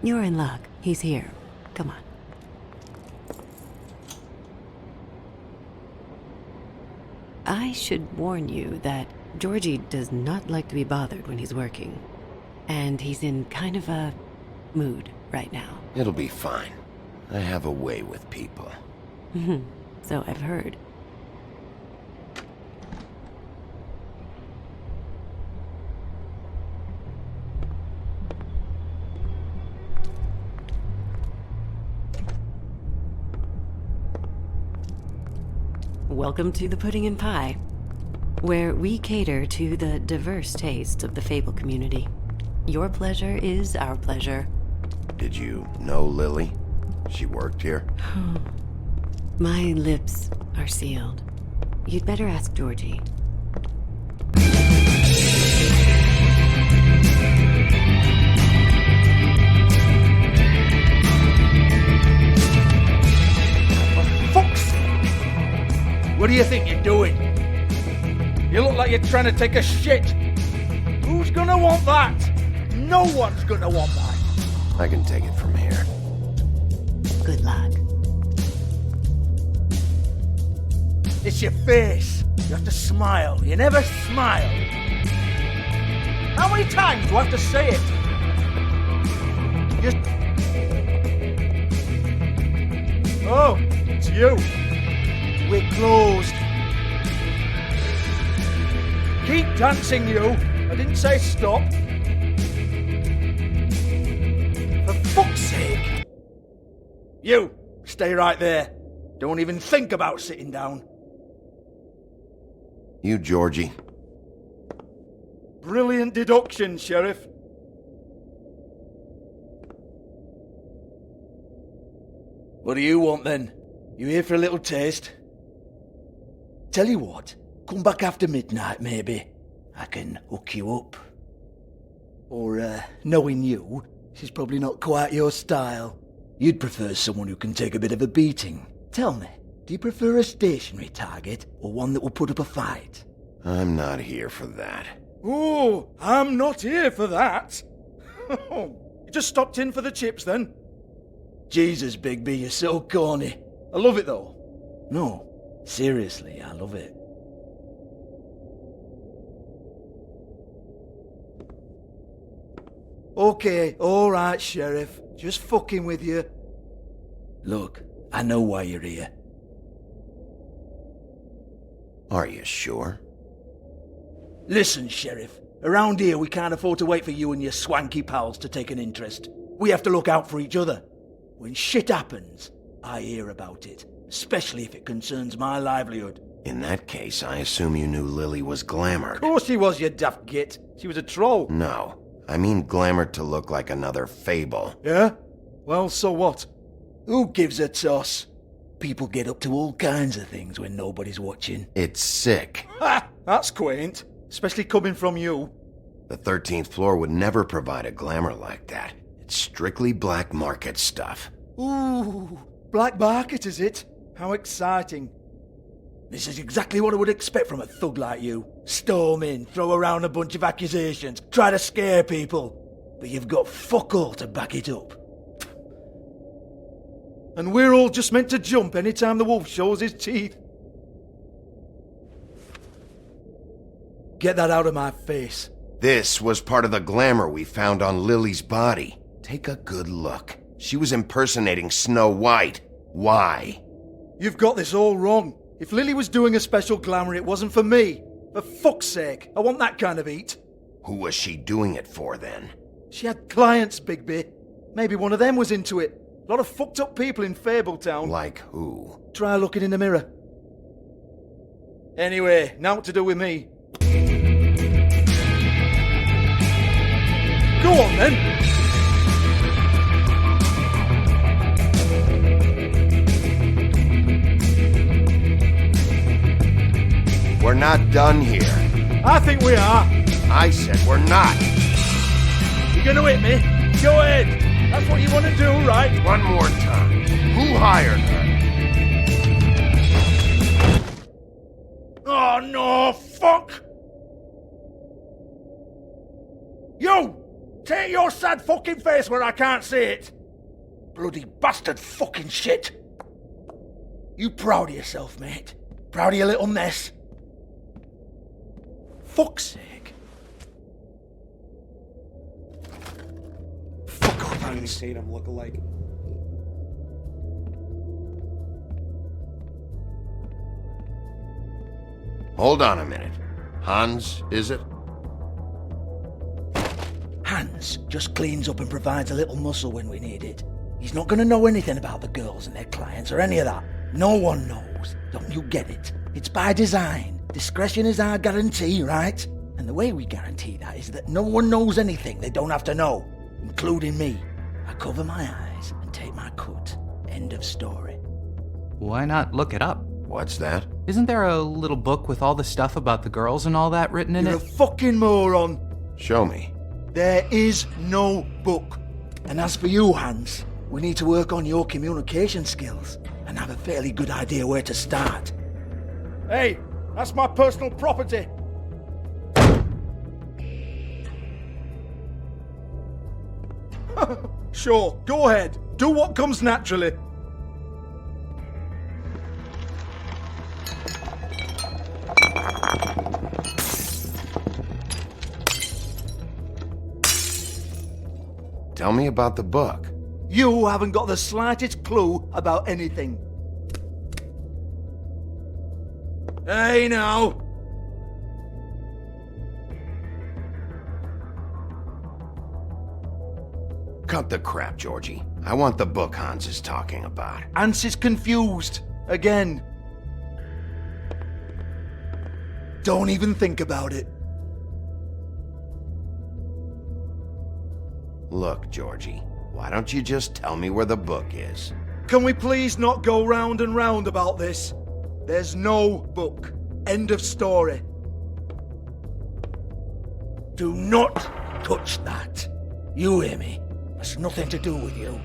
You're in luck. He's here. Come on. I should warn you that Georgie does not like to be bothered when he's working. And he's in kind of a mood right now. It'll be fine. I have a way with people. So I've heard. Welcome to the Pudding and Pie, where we cater to the diverse tastes of the Fable community. Your pleasure is our pleasure. Did you know Lily? She worked here? My lips are sealed. You'd better ask Georgie. What do you think you're doing? You look like you're trying to take a shit. Who's gonna want that? No one's gonna want that. I can take it from here. Good luck. It's your face. You have to smile. You never smile. How many times do I have to say it? Oh, it's you. We're closed. Keep dancing, you. I didn't say stop. For fuck's sake. You, stay right there. Don't even think about sitting down. You, Georgie. Brilliant deduction, Sheriff. What do you want, then? You here for a little taste? Tell you what, come back after midnight, maybe. I can hook you up. Or, knowing you, she's probably not quite your style. You'd prefer someone who can take a bit of a beating. Tell me, do you prefer a stationary target, or one that will put up a fight? I'm not here for that. Oh, I'm not here for that. You just stopped in for the chips, then? Jesus, Bigby, you're so corny. I love it, though. No, seriously, I love it. Okay, alright, Sheriff. Just fucking with you. Look, I know why you're here. Are you sure? Listen, Sheriff. Around here, we can't afford to wait for you and your swanky pals to take an interest. We have to look out for each other. When shit happens, I hear about it. Especially if it concerns my livelihood. In that case, I assume you knew Lily was glamored. Of course she was, you daft git. She was a troll. No. I mean glamored to look like another fable. Yeah? Well, so what? Who gives a toss? People get up to all kinds of things when nobody's watching. It's sick. Ha! That's quaint. Especially coming from you. The 13th floor would never provide a glamour like that. It's strictly black market stuff. Ooh, black market is it? How exciting. This is exactly what I would expect from a thug like you. Storm in, throw around a bunch of accusations, try to scare people. But you've got fuck all to back it up. And we're all just meant to jump anytime the wolf shows his teeth. Get that out of my face. This was part of the glamour we found on Lily's body. Take a good look. She was impersonating Snow White. Why? You've got this all wrong. If Lily was doing a special glamour, it wasn't for me. For fuck's sake, I want that kind of eat. Who was she doing it for, then? She had clients, Bigby. Maybe one of them was into it. A lot of fucked up people in Fabletown. Like who? Try looking in the mirror. Anyway, now what to do with me? Go on, then. We're not done here. I think we are. I said we're not. You gonna hit me? Go ahead. That's what you want to do, right? One more time. Who hired her? Oh, no, fuck! You! Take your sad fucking face where I can't see it! Bloody bastard fucking shit! You proud of yourself, mate? Proud of your little mess? Fuck's sake. Fuck off, Channing Tatum look-alike. Hold on a minute. Hans, is it? Hans just cleans up and provides a little muscle when we need it. He's not gonna know anything about the girls and their clients or any of that. No one knows. Don't you get it? It's by design. Discretion is our guarantee, right? And the way we guarantee that is that no one knows anything they don't have to know, including me. I cover my eyes and take my cut. End of story. Why not look it up? What's that? Isn't there a little book with all the stuff about the girls and all that written in You're it? a fucking moron. Show me. There is no book. And as for you, Hans, we need to work on your communication skills and have a fairly good idea where to start. Hey, that's my personal property. Sure, go ahead. Do what comes naturally. Tell me about the book. You haven't got the slightest clue about anything. Hey now! Cut the crap, Georgie. I want the book Hans is talking about. Hans is confused. Again. Don't even think about it. Look, Georgie, why don't you just tell me where the book is? Can we please not go round and round about this? There's no book. End of story. Do not touch that. You hear me? It's nothing to do with you.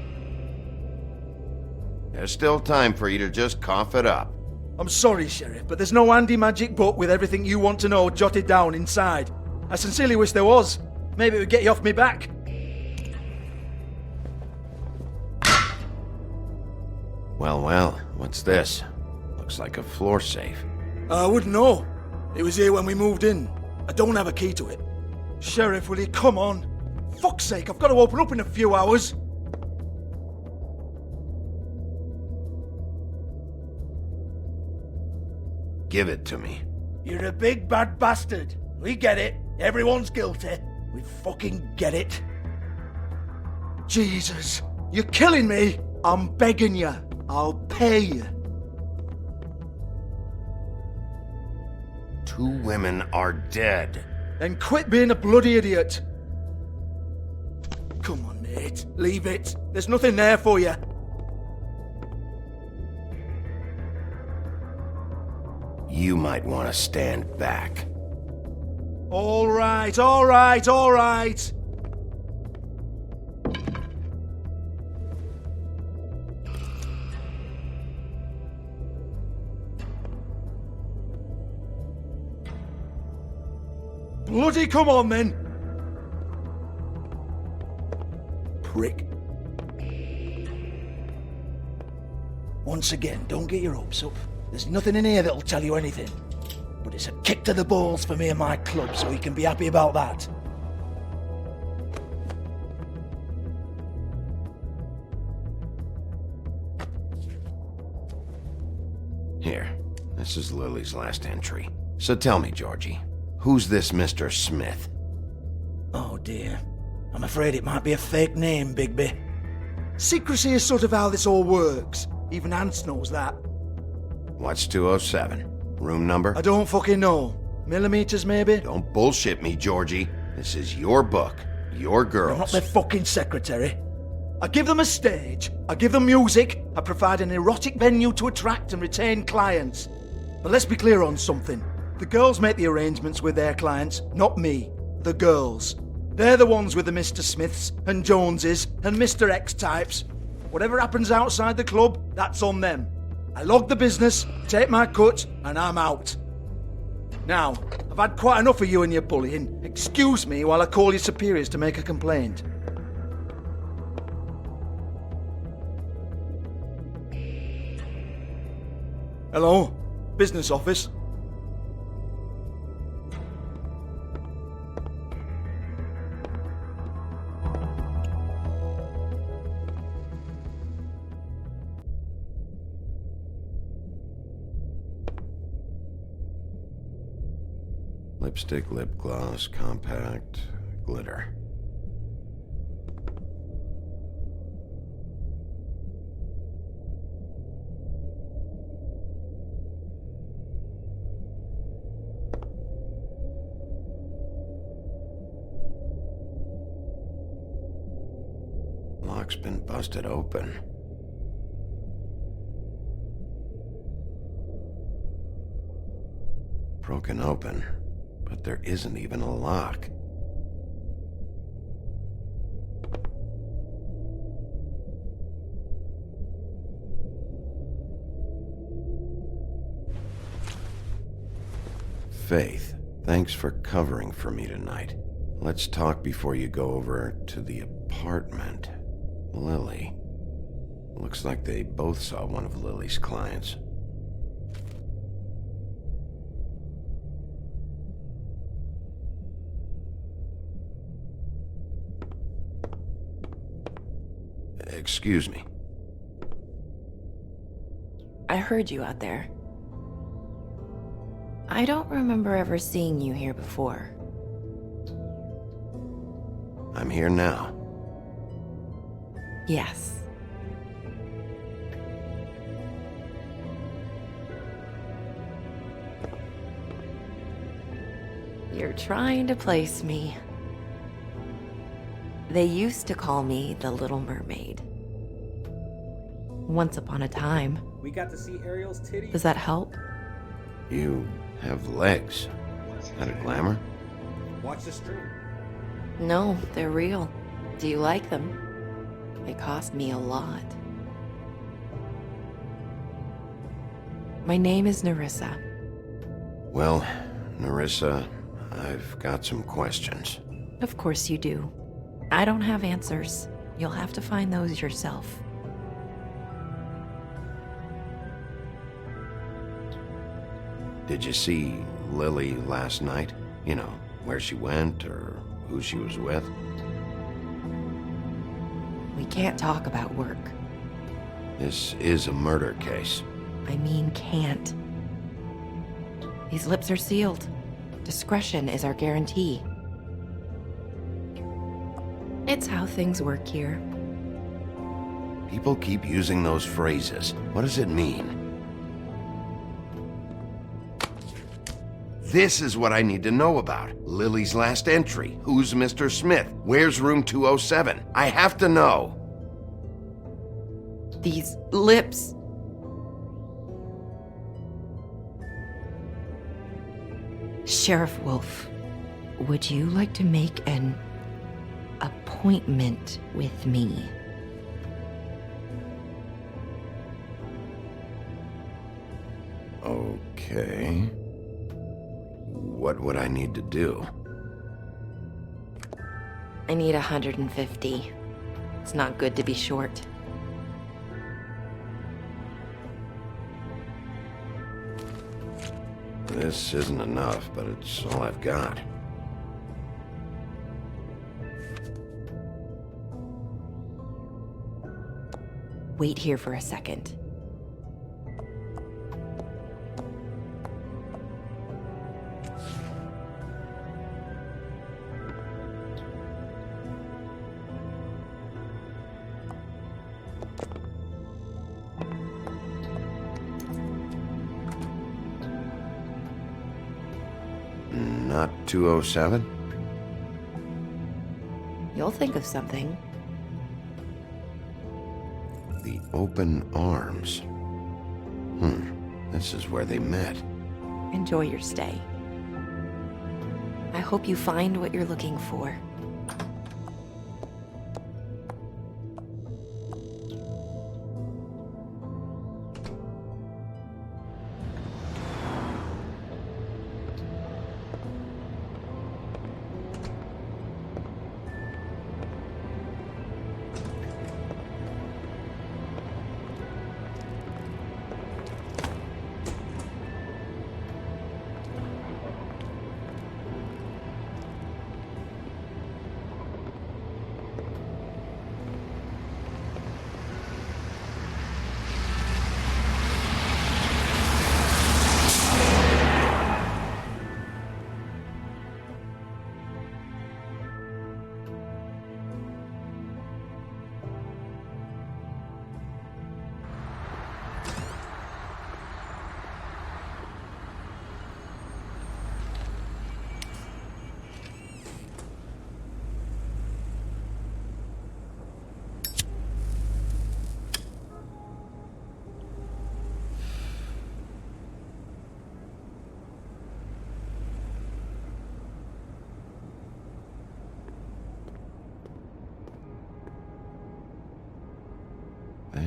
There's still time for you to just cough it up. I'm sorry, Sheriff, but there's no handy magic book with everything you want to know jotted down inside. I sincerely wish there was. Maybe it would get you off me back. Well, what's this? Looks like a floor safe. I wouldn't know. It was here when we moved in. I don't have a key to it. Sheriff, will you come on? Fuck's sake, I've got to open up in a few hours. Give it to me. You're a big bad bastard. We get it. Everyone's guilty. We fucking get it. Jesus, you're killing me. I'm begging you. I'll pay you. 2 women are dead. Then quit being a bloody idiot. Come on, Nate. Leave it. There's nothing there for you. You might want to stand back. All right, all right, all right. Bloody come on then. Prick. Once again, don't get your hopes up. There's nothing in here that'll tell you anything. But it's a kick to the balls for me and my club, so we can be happy about that. Here, this is Lily's last entry. So tell me, Georgie, who's this Mr. Smith? Oh dear. I'm afraid it might be a fake name, Bigby. Secrecy is sort of how this all works. Even Hans knows that. What's 207? Room number? I don't fucking know. Millimeters, maybe? Don't bullshit me, Georgie. This is your book. Your girls. I'm not their fucking secretary. I give them a stage. I give them music. I provide an erotic venue to attract and retain clients. But let's be clear on something. The girls make the arrangements with their clients, not me. The girls. They're the ones with the Mr. Smiths and Joneses and Mr. X types. Whatever happens outside the club, that's on them. I log the business, take my cut, and I'm out. Now, I've had quite enough of you and your bullying. Excuse me while I call your superiors to make a complaint. Hello? Business office? Lipstick, lip gloss, compact, glitter. Lock's been busted open. Broken open, but there isn't even a lock. Faith, thanks for covering for me tonight. Let's talk before you go over to the apartment. Lily. Looks like they both saw one of Lily's clients. Excuse me. I heard you out there. I don't remember ever seeing you here before. I'm here now. Yes. You're trying to place me. They used to call me the Little Mermaid. Once upon a time. We got to see Ariel's titties. Does that help? You have legs. That a glamour? Watch the stream. No, they're real. Do you like them? They cost me a lot. My name is Nerissa. Well, Nerissa, I've got some questions. Of course you do. I don't have answers. You'll have to find those yourself. Did you see Lily last night? You know, where she went or who she was with? We can't talk about work. This is a murder case. I mean can't. These lips are sealed. Discretion is our guarantee. It's how things work here. People keep using those phrases. What does it mean? This is what I need to know about. Lily's last entry. Who's Mr. Smith? Where's room 207? I have to know. These lips. Sheriff Wolf, would you like to make an appointment with me? Okay. What would I need to do? I need 150. It's not good to be short. This isn't enough, but it's all I've got. Wait here for a second. Not 207? You'll think of something. The open arms. This is where they met. Enjoy your stay. I hope you find what you're looking for.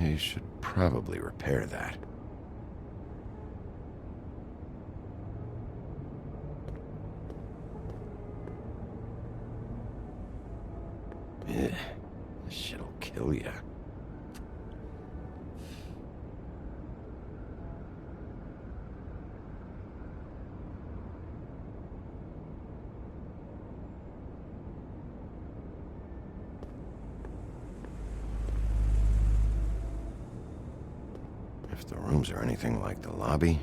They should probably repair that. Ugh, this shit'll kill ya. If the rooms are anything like the lobby,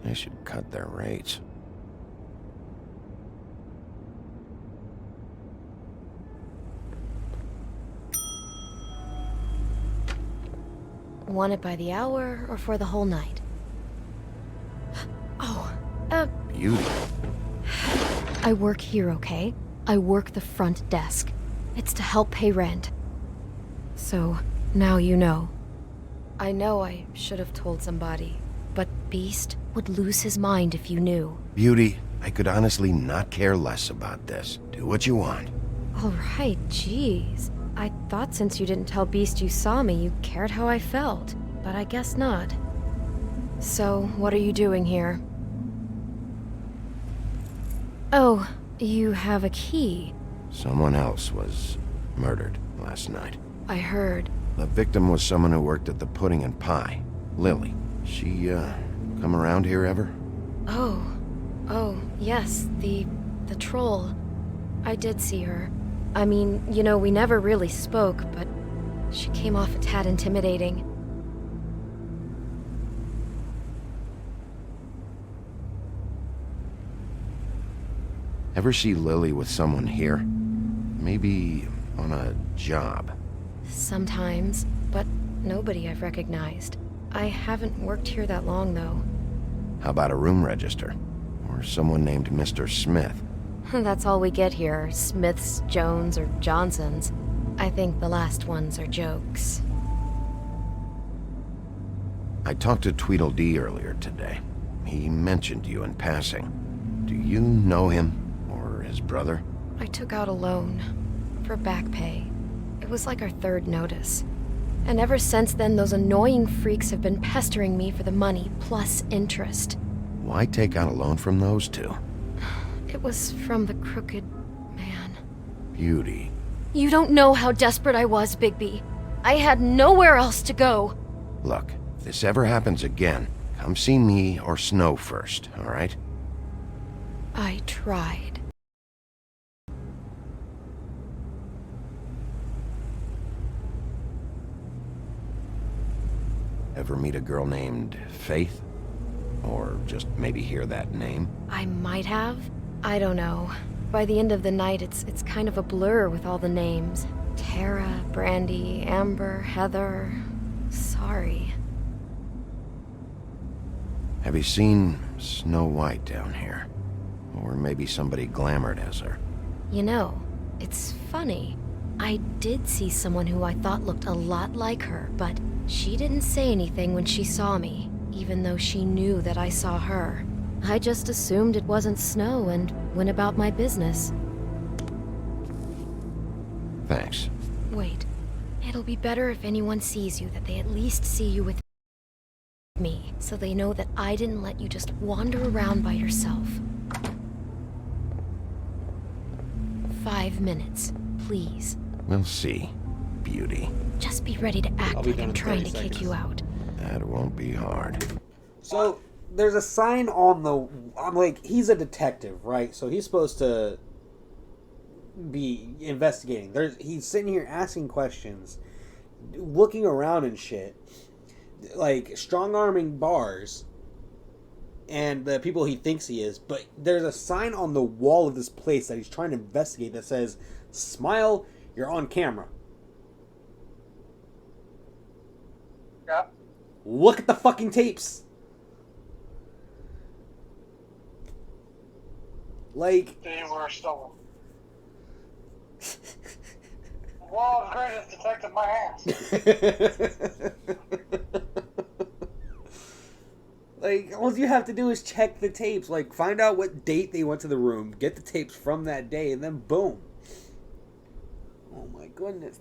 they should cut their rates. Want it by the hour or for the whole night? Oh, Beauty. I work here, okay? I work the front desk. It's to help pay rent. So, now you know. I know I should have told somebody, but Beast would lose his mind if you knew. Beauty, I could honestly not care less about this. Do what you want. Alright, jeez. I thought since you didn't tell Beast you saw me, you cared how I felt. But I guess not. So, what are you doing here? Oh, you have a key. Someone else was murdered last night. I heard. The victim was someone who worked at the Pudding and Pie. Lily. She, come around here ever? Oh, yes, the troll. I did see her. I mean, you know, we never really spoke, but she came off a tad intimidating. Ever see Lily with someone here? Maybe on a job. Sometimes, but nobody I've recognized. I haven't worked here that long, though. How about a room register? Or someone named Mr. Smith? That's all we get here, Smiths, Jones, or Johnsons. I think the last ones are jokes. I talked to Tweedledee earlier today. He mentioned you in passing. Do you know him? Or his brother? I took out a loan. For back pay. It was like our third notice. And ever since then, those annoying freaks have been pestering me for the money, plus interest. Why take out a loan from those two? It was from the crooked man. Beauty. You don't know how desperate I was, Bigby. I had nowhere else to go. Look, if this ever happens again, come see me or Snow first, all right? I tried. Ever meet a girl named Faith? Or just maybe hear that name? I might have. I don't know. By the end of the night, it's kind of a blur with all the names. Tara, Brandy, Amber, Heather. Sorry. Have you seen Snow White down here? Or maybe somebody glamored as her? You know, it's funny. I did see someone who I thought looked a lot like her, but she didn't say anything when she saw me, even though she knew that I saw her. I just assumed it wasn't Snow and went about my business. Thanks. Wait. It'll be better if anyone sees you that they at least see you with me, so they know that I didn't let you just wander around by yourself. 5 minutes, please. We'll see, Beauty. Just be ready to act like I'm trying to kick you out. That won't be hard. So there's a sign on the. I'm like, he's a detective, right? So he's supposed to be investigating. He's sitting here asking questions, looking around and shit, like strong-arming bars, and the people he thinks he is. But there's a sign on the wall of this place that he's trying to investigate that says, "Smile, you're on camera." Yeah. Look at the fucking tapes. Like, They were stolen. World's greatest detective, my ass. Like, all you have to do is check the tapes. Like, find out what date they went to the room, get the tapes from that day, and then boom. Oh my goodness.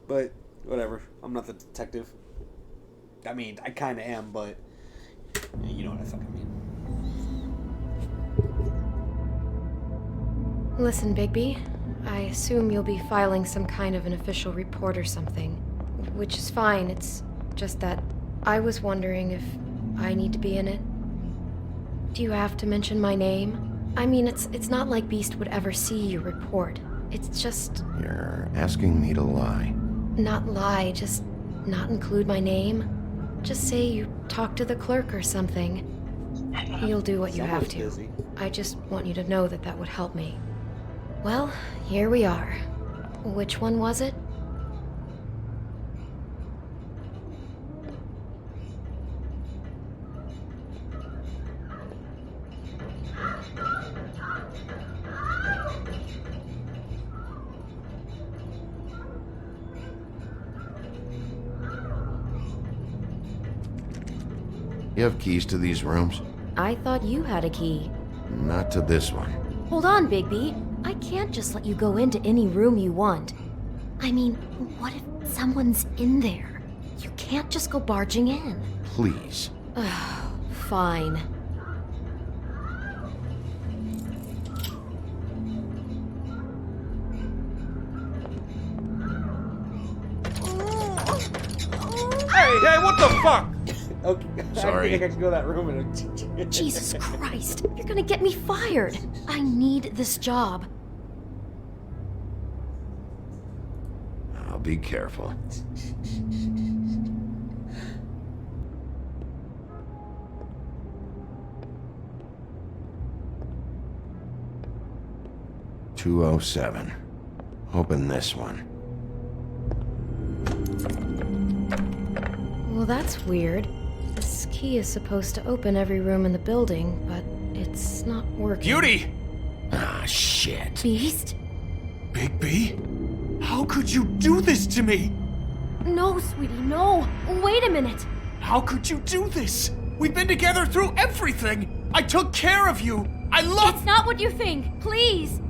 But Whatever. I'm not the detective. I mean, I kind of am, but you know what I fucking mean. Listen, Bigby, I assume you'll be filing some kind of an official report or something, which is fine. It's just that I was wondering if I need to be in it. Do you have to mention my name? I mean, it's not like Beast would ever see your report. It's just... You're asking me to lie. Not lie, just not include my name. Just say you talk to the clerk or something. You'll do what you have to. Busy. I just want you to know that that would help me. Well, here we are. Which one was it? You have keys to these rooms? I thought you had a key. Not to this one. Hold on, Bigby. I can't just let you go into any room you want. I mean, what if someone's in there? You can't just go barging in. Please. Fine. Hey, what the fuck? Okay. Sorry. I think I should go to that room and... Jesus Christ, you're gonna get me fired. I need this job. I'll be careful. "207. Open this one." Well, that's weird. This key is supposed to open every room in the building, but it's not working. Beauty! Ah, shit. Beast? Bigby? How could you do this to me? No, sweetie, no. Wait a minute. How could you do this? We've been together through everything. I took care of you. I love... It's not what you think. Please.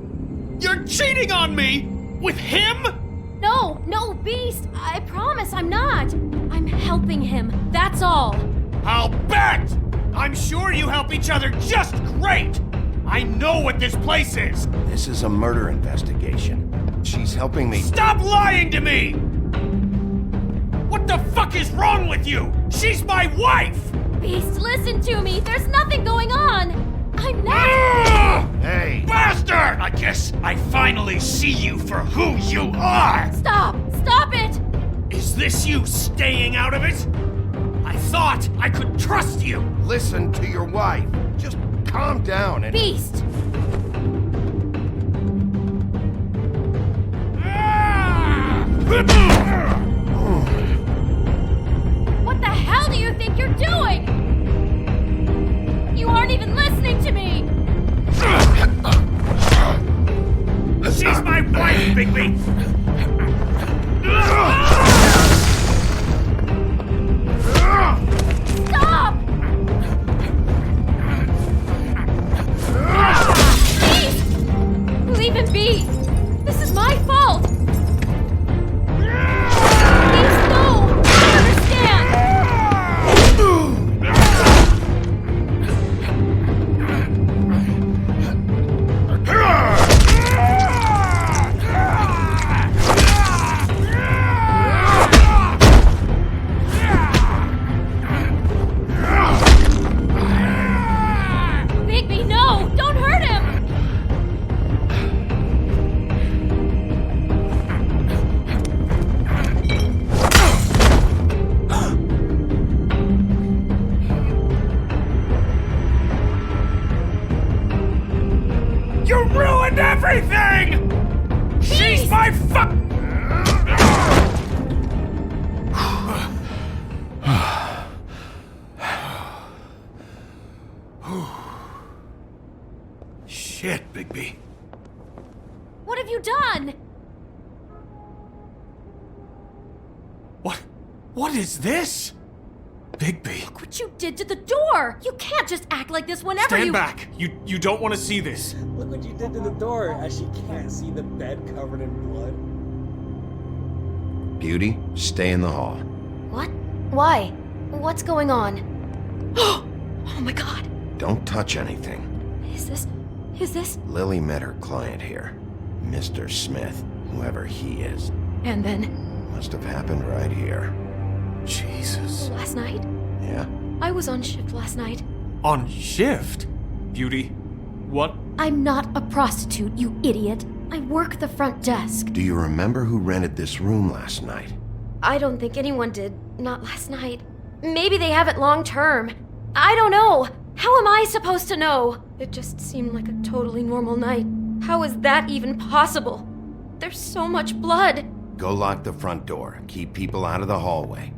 You're cheating on me! With him? No, Beast. I promise I'm not. I'm helping him. That's all. I'll bet! I'm sure you help each other just great! I know what this place is! This is a murder investigation. She's helping me. Stop lying to me! What the fuck is wrong with you? She's my wife! Beast, listen to me. There's nothing going on. I'm not... Hey! Bastard! I guess I finally see you for who you are! Stop! Stop it! Is this you staying out of it? I thought I could trust you! Listen to your wife. Just calm down and... Beast! What the hell do you think you're doing? You aren't even listening to me! She's my wife, Bigby! Stop! Beast! Leave him be! This is my fault! Beast, no! I understand! Bigby, no! Don't hurt him! You ruined everything! She's my fuck... Shit, Bigby. What have you done? What is this? Bigby. Look what you did to the door! You can't just act like this whenever Stand you... back. You don't want to see this. Look what you did to the door as she can't see the bed covered in blood. Beauty, stay in the hall. What? Why? What's going on? Oh my god! Don't touch anything. Is this? Lily met her client here, Mr. Smith, whoever he is. And then? Must have happened right here. Jesus. Last night? Yeah? I was on shift last night. On shift? Beauty, what? I'm not a prostitute, you idiot. I work the front desk. Do you remember who rented this room last night? I don't think anyone did. Not last night. Maybe they have it long term. I don't know. How am I supposed to know? It just seemed like a totally normal night. How is that even possible? There's so much blood. Go lock the front door. Keep people out of the hallway.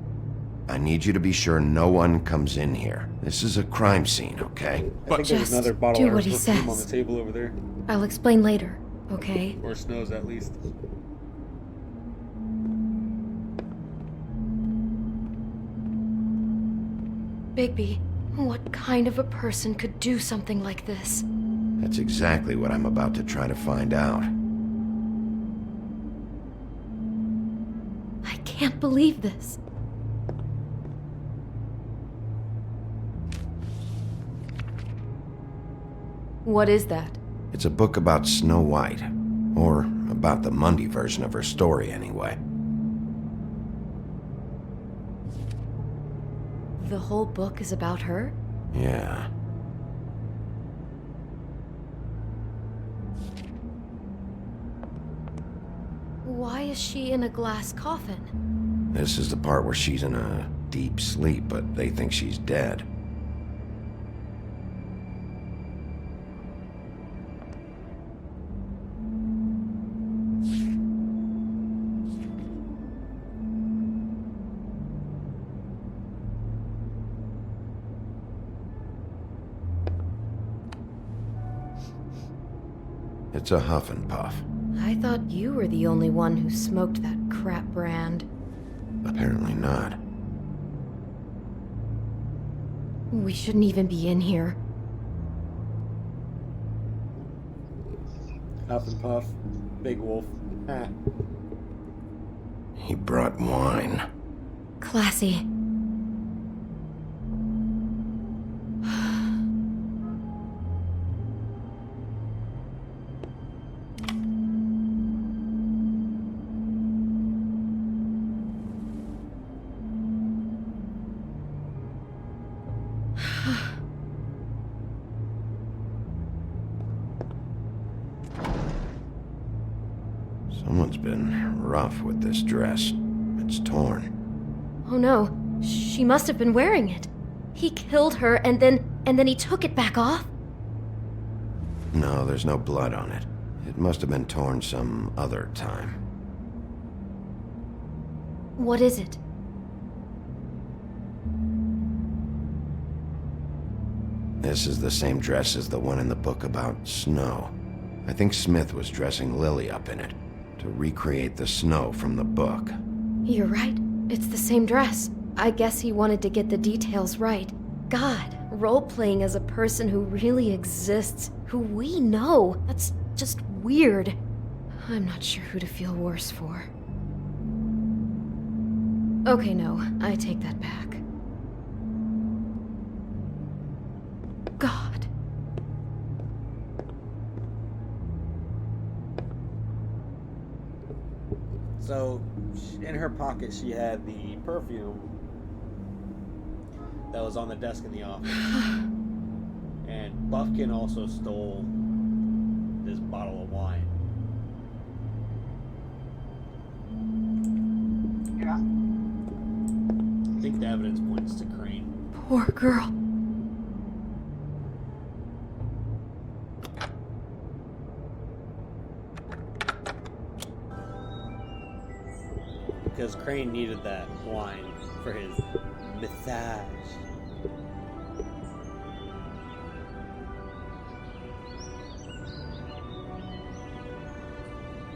I need you to be sure no one comes in here. This is a crime scene, okay? I think there's another bottle do of what he perfume on says. the table over there. I'll explain later, okay? Or Snow's at least. Bigby, what kind of a person could do something like this? That's exactly what I'm about to try to find out. I can't believe this. What is that? It's a book about Snow White. Or about the Mundy version of her story, anyway. The whole book is about her? Yeah. Why is she in a glass coffin? This is the part where she's in a deep sleep, but they think she's dead. It's a huff and puff. I thought you were the only one who smoked that crap brand. Apparently not. We shouldn't even be in here. Huff and Puff, Big Wolf. Ah. He brought wine. Classy. Someone's been rough with this dress. It's torn. Oh no, she must have been wearing it. He killed her and then he took it back off? No, there's no blood on it. It must have been torn some other time. What is it? This is the same dress as the one in the book about snow. I think Smith was dressing Lily up in it to recreate the snow from the book. You're right. It's the same dress. I guess he wanted to get the details right. God, role-playing as a person who really exists, who we know. That's just weird. I'm not sure who to feel worse for. Okay, no, I take that back. God. So, in her pocket, she had the perfume that was on the desk in the office. And Buffkin also stole this bottle of wine. Yeah. I think the evidence points to Crane. Poor girl. Because Crane needed that wine for his massage.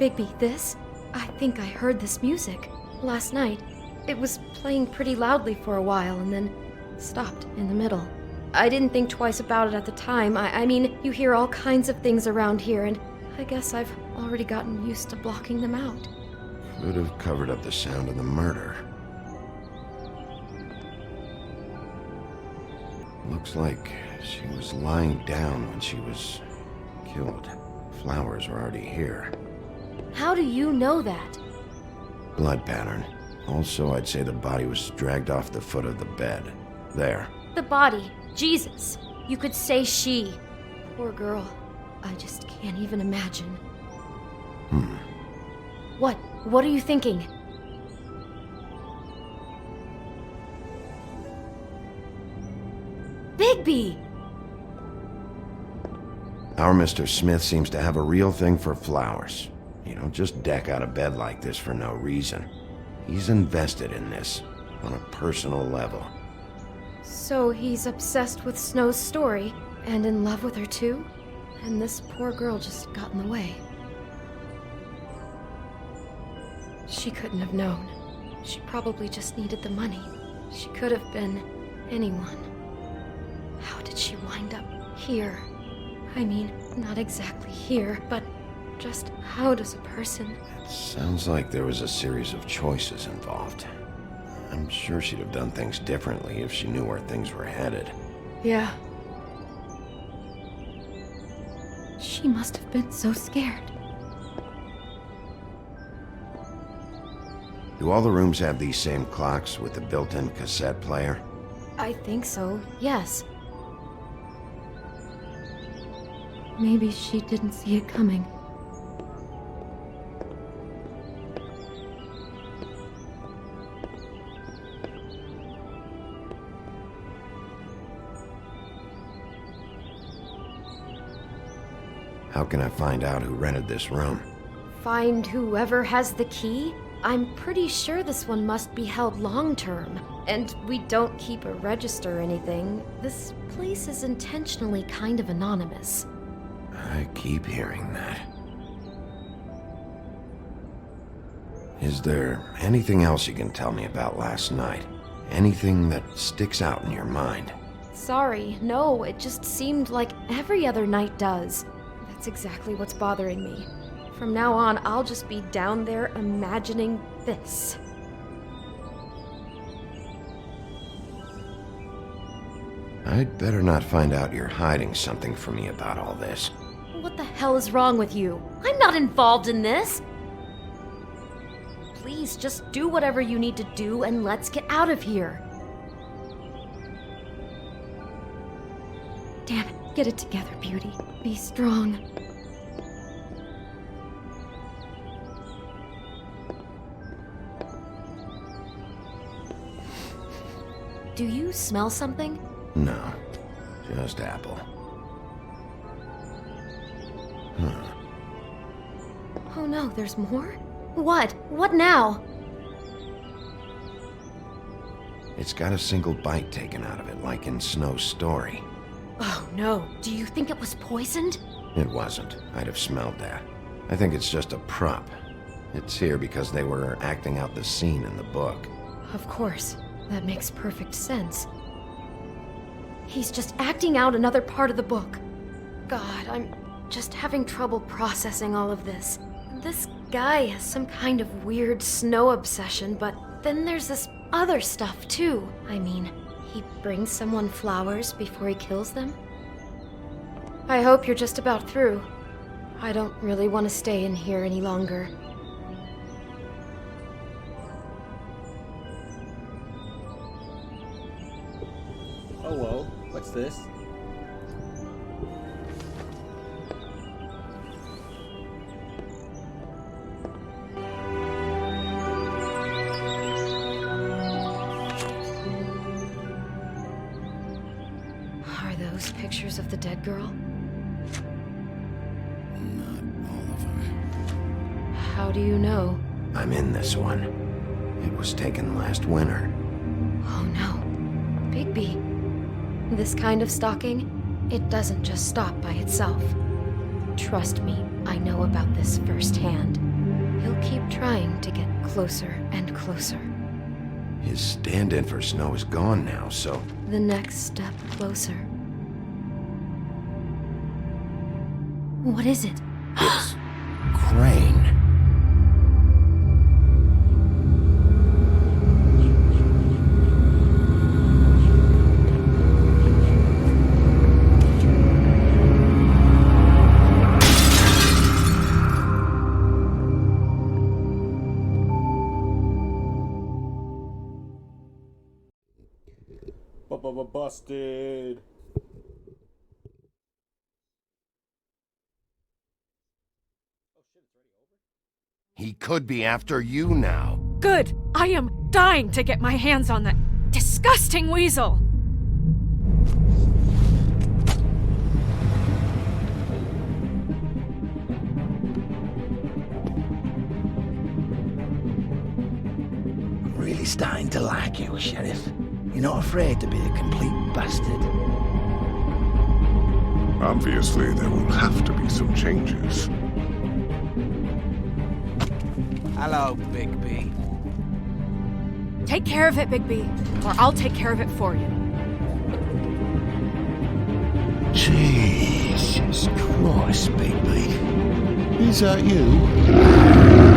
Bigby, this? I think I heard this music last night. It was playing pretty loudly for a while and then stopped in the middle. I didn't think twice about it at the time. I mean, you hear all kinds of things around here, and I guess I've already gotten used to blocking them out. Could have covered up the sound of the murder. Looks like she was lying down when she was killed. Flowers were already here. How do you know that? Blood pattern. Also, I'd say the body was dragged off the foot of the bed. There. The body. Jesus. You could say she. Poor girl. I just can't even imagine. What? What are you thinking? Bigby! Our Mr. Smith seems to have a real thing for flowers. You don't just deck out of bed like this for no reason. He's invested in this, on a personal level. So he's obsessed with Snow's story, and in love with her too? And this poor girl just got in the way. She couldn't have known. She probably just needed the money. She could have been anyone. How did she wind up here? I mean, not exactly here, but just how does a person... Sounds like there was a series of choices involved. I'm sure she'd have done things differently if she knew where things were headed. Yeah. She must have been so scared. Do all the rooms have these same clocks with the built-in cassette player? I think so, yes. Maybe she didn't see it coming. How can I find out who rented this room? Find whoever has the key? I'm pretty sure this one must be held long-term. And we don't keep a register or anything. This place is intentionally kind of anonymous. I keep hearing that. Is there anything else you can tell me about last night? Anything that sticks out in your mind? Sorry, no, it just seemed like every other night does. That's exactly what's bothering me. From now on, I'll just be down there imagining this. I'd better not find out you're hiding something from me about all this. What the hell is wrong with you? I'm not involved in this! Please, just do whatever you need to do and let's get out of here. Damn it, get it together, Beauty. Be strong. Do you smell something? No, just apple. Oh no, there's more? What? What now? It's got a single bite taken out of it, like in Snow's story. Oh no, do you think it was poisoned? It wasn't. I'd have smelled that. I think it's just a prop. It's here because they were acting out the scene in the book. Of course. That makes perfect sense. He's just acting out another part of the book. God, I'm just having trouble processing all of this. This guy has some kind of weird Snow obsession, but then there's this other stuff too. I mean, he brings someone flowers before he kills them? I hope you're just about through. I don't really want to stay in here any longer. Oh, whoa. What's this? Are those pictures of the dead girl? Not all of them. How do you know? I'm in this one. It was taken last winter. Oh no. Bigby. This kind of stalking, it doesn't just stop by itself. Trust me, I know about this firsthand. He'll keep trying to get closer and closer. His stand-in for Snow is gone now, so... The next step closer. What is it? It's Crane. Busted. He could be after you now. Good! I am dying to get my hands on that disgusting weasel! I'm really starting to like you, Sheriff. You're not afraid to be a complete bastard. Obviously, there will have to be some changes. Hello, Bigby. Take care of it, Bigby, or I'll take care of it for you. Jesus Christ, Bigby. Is that you?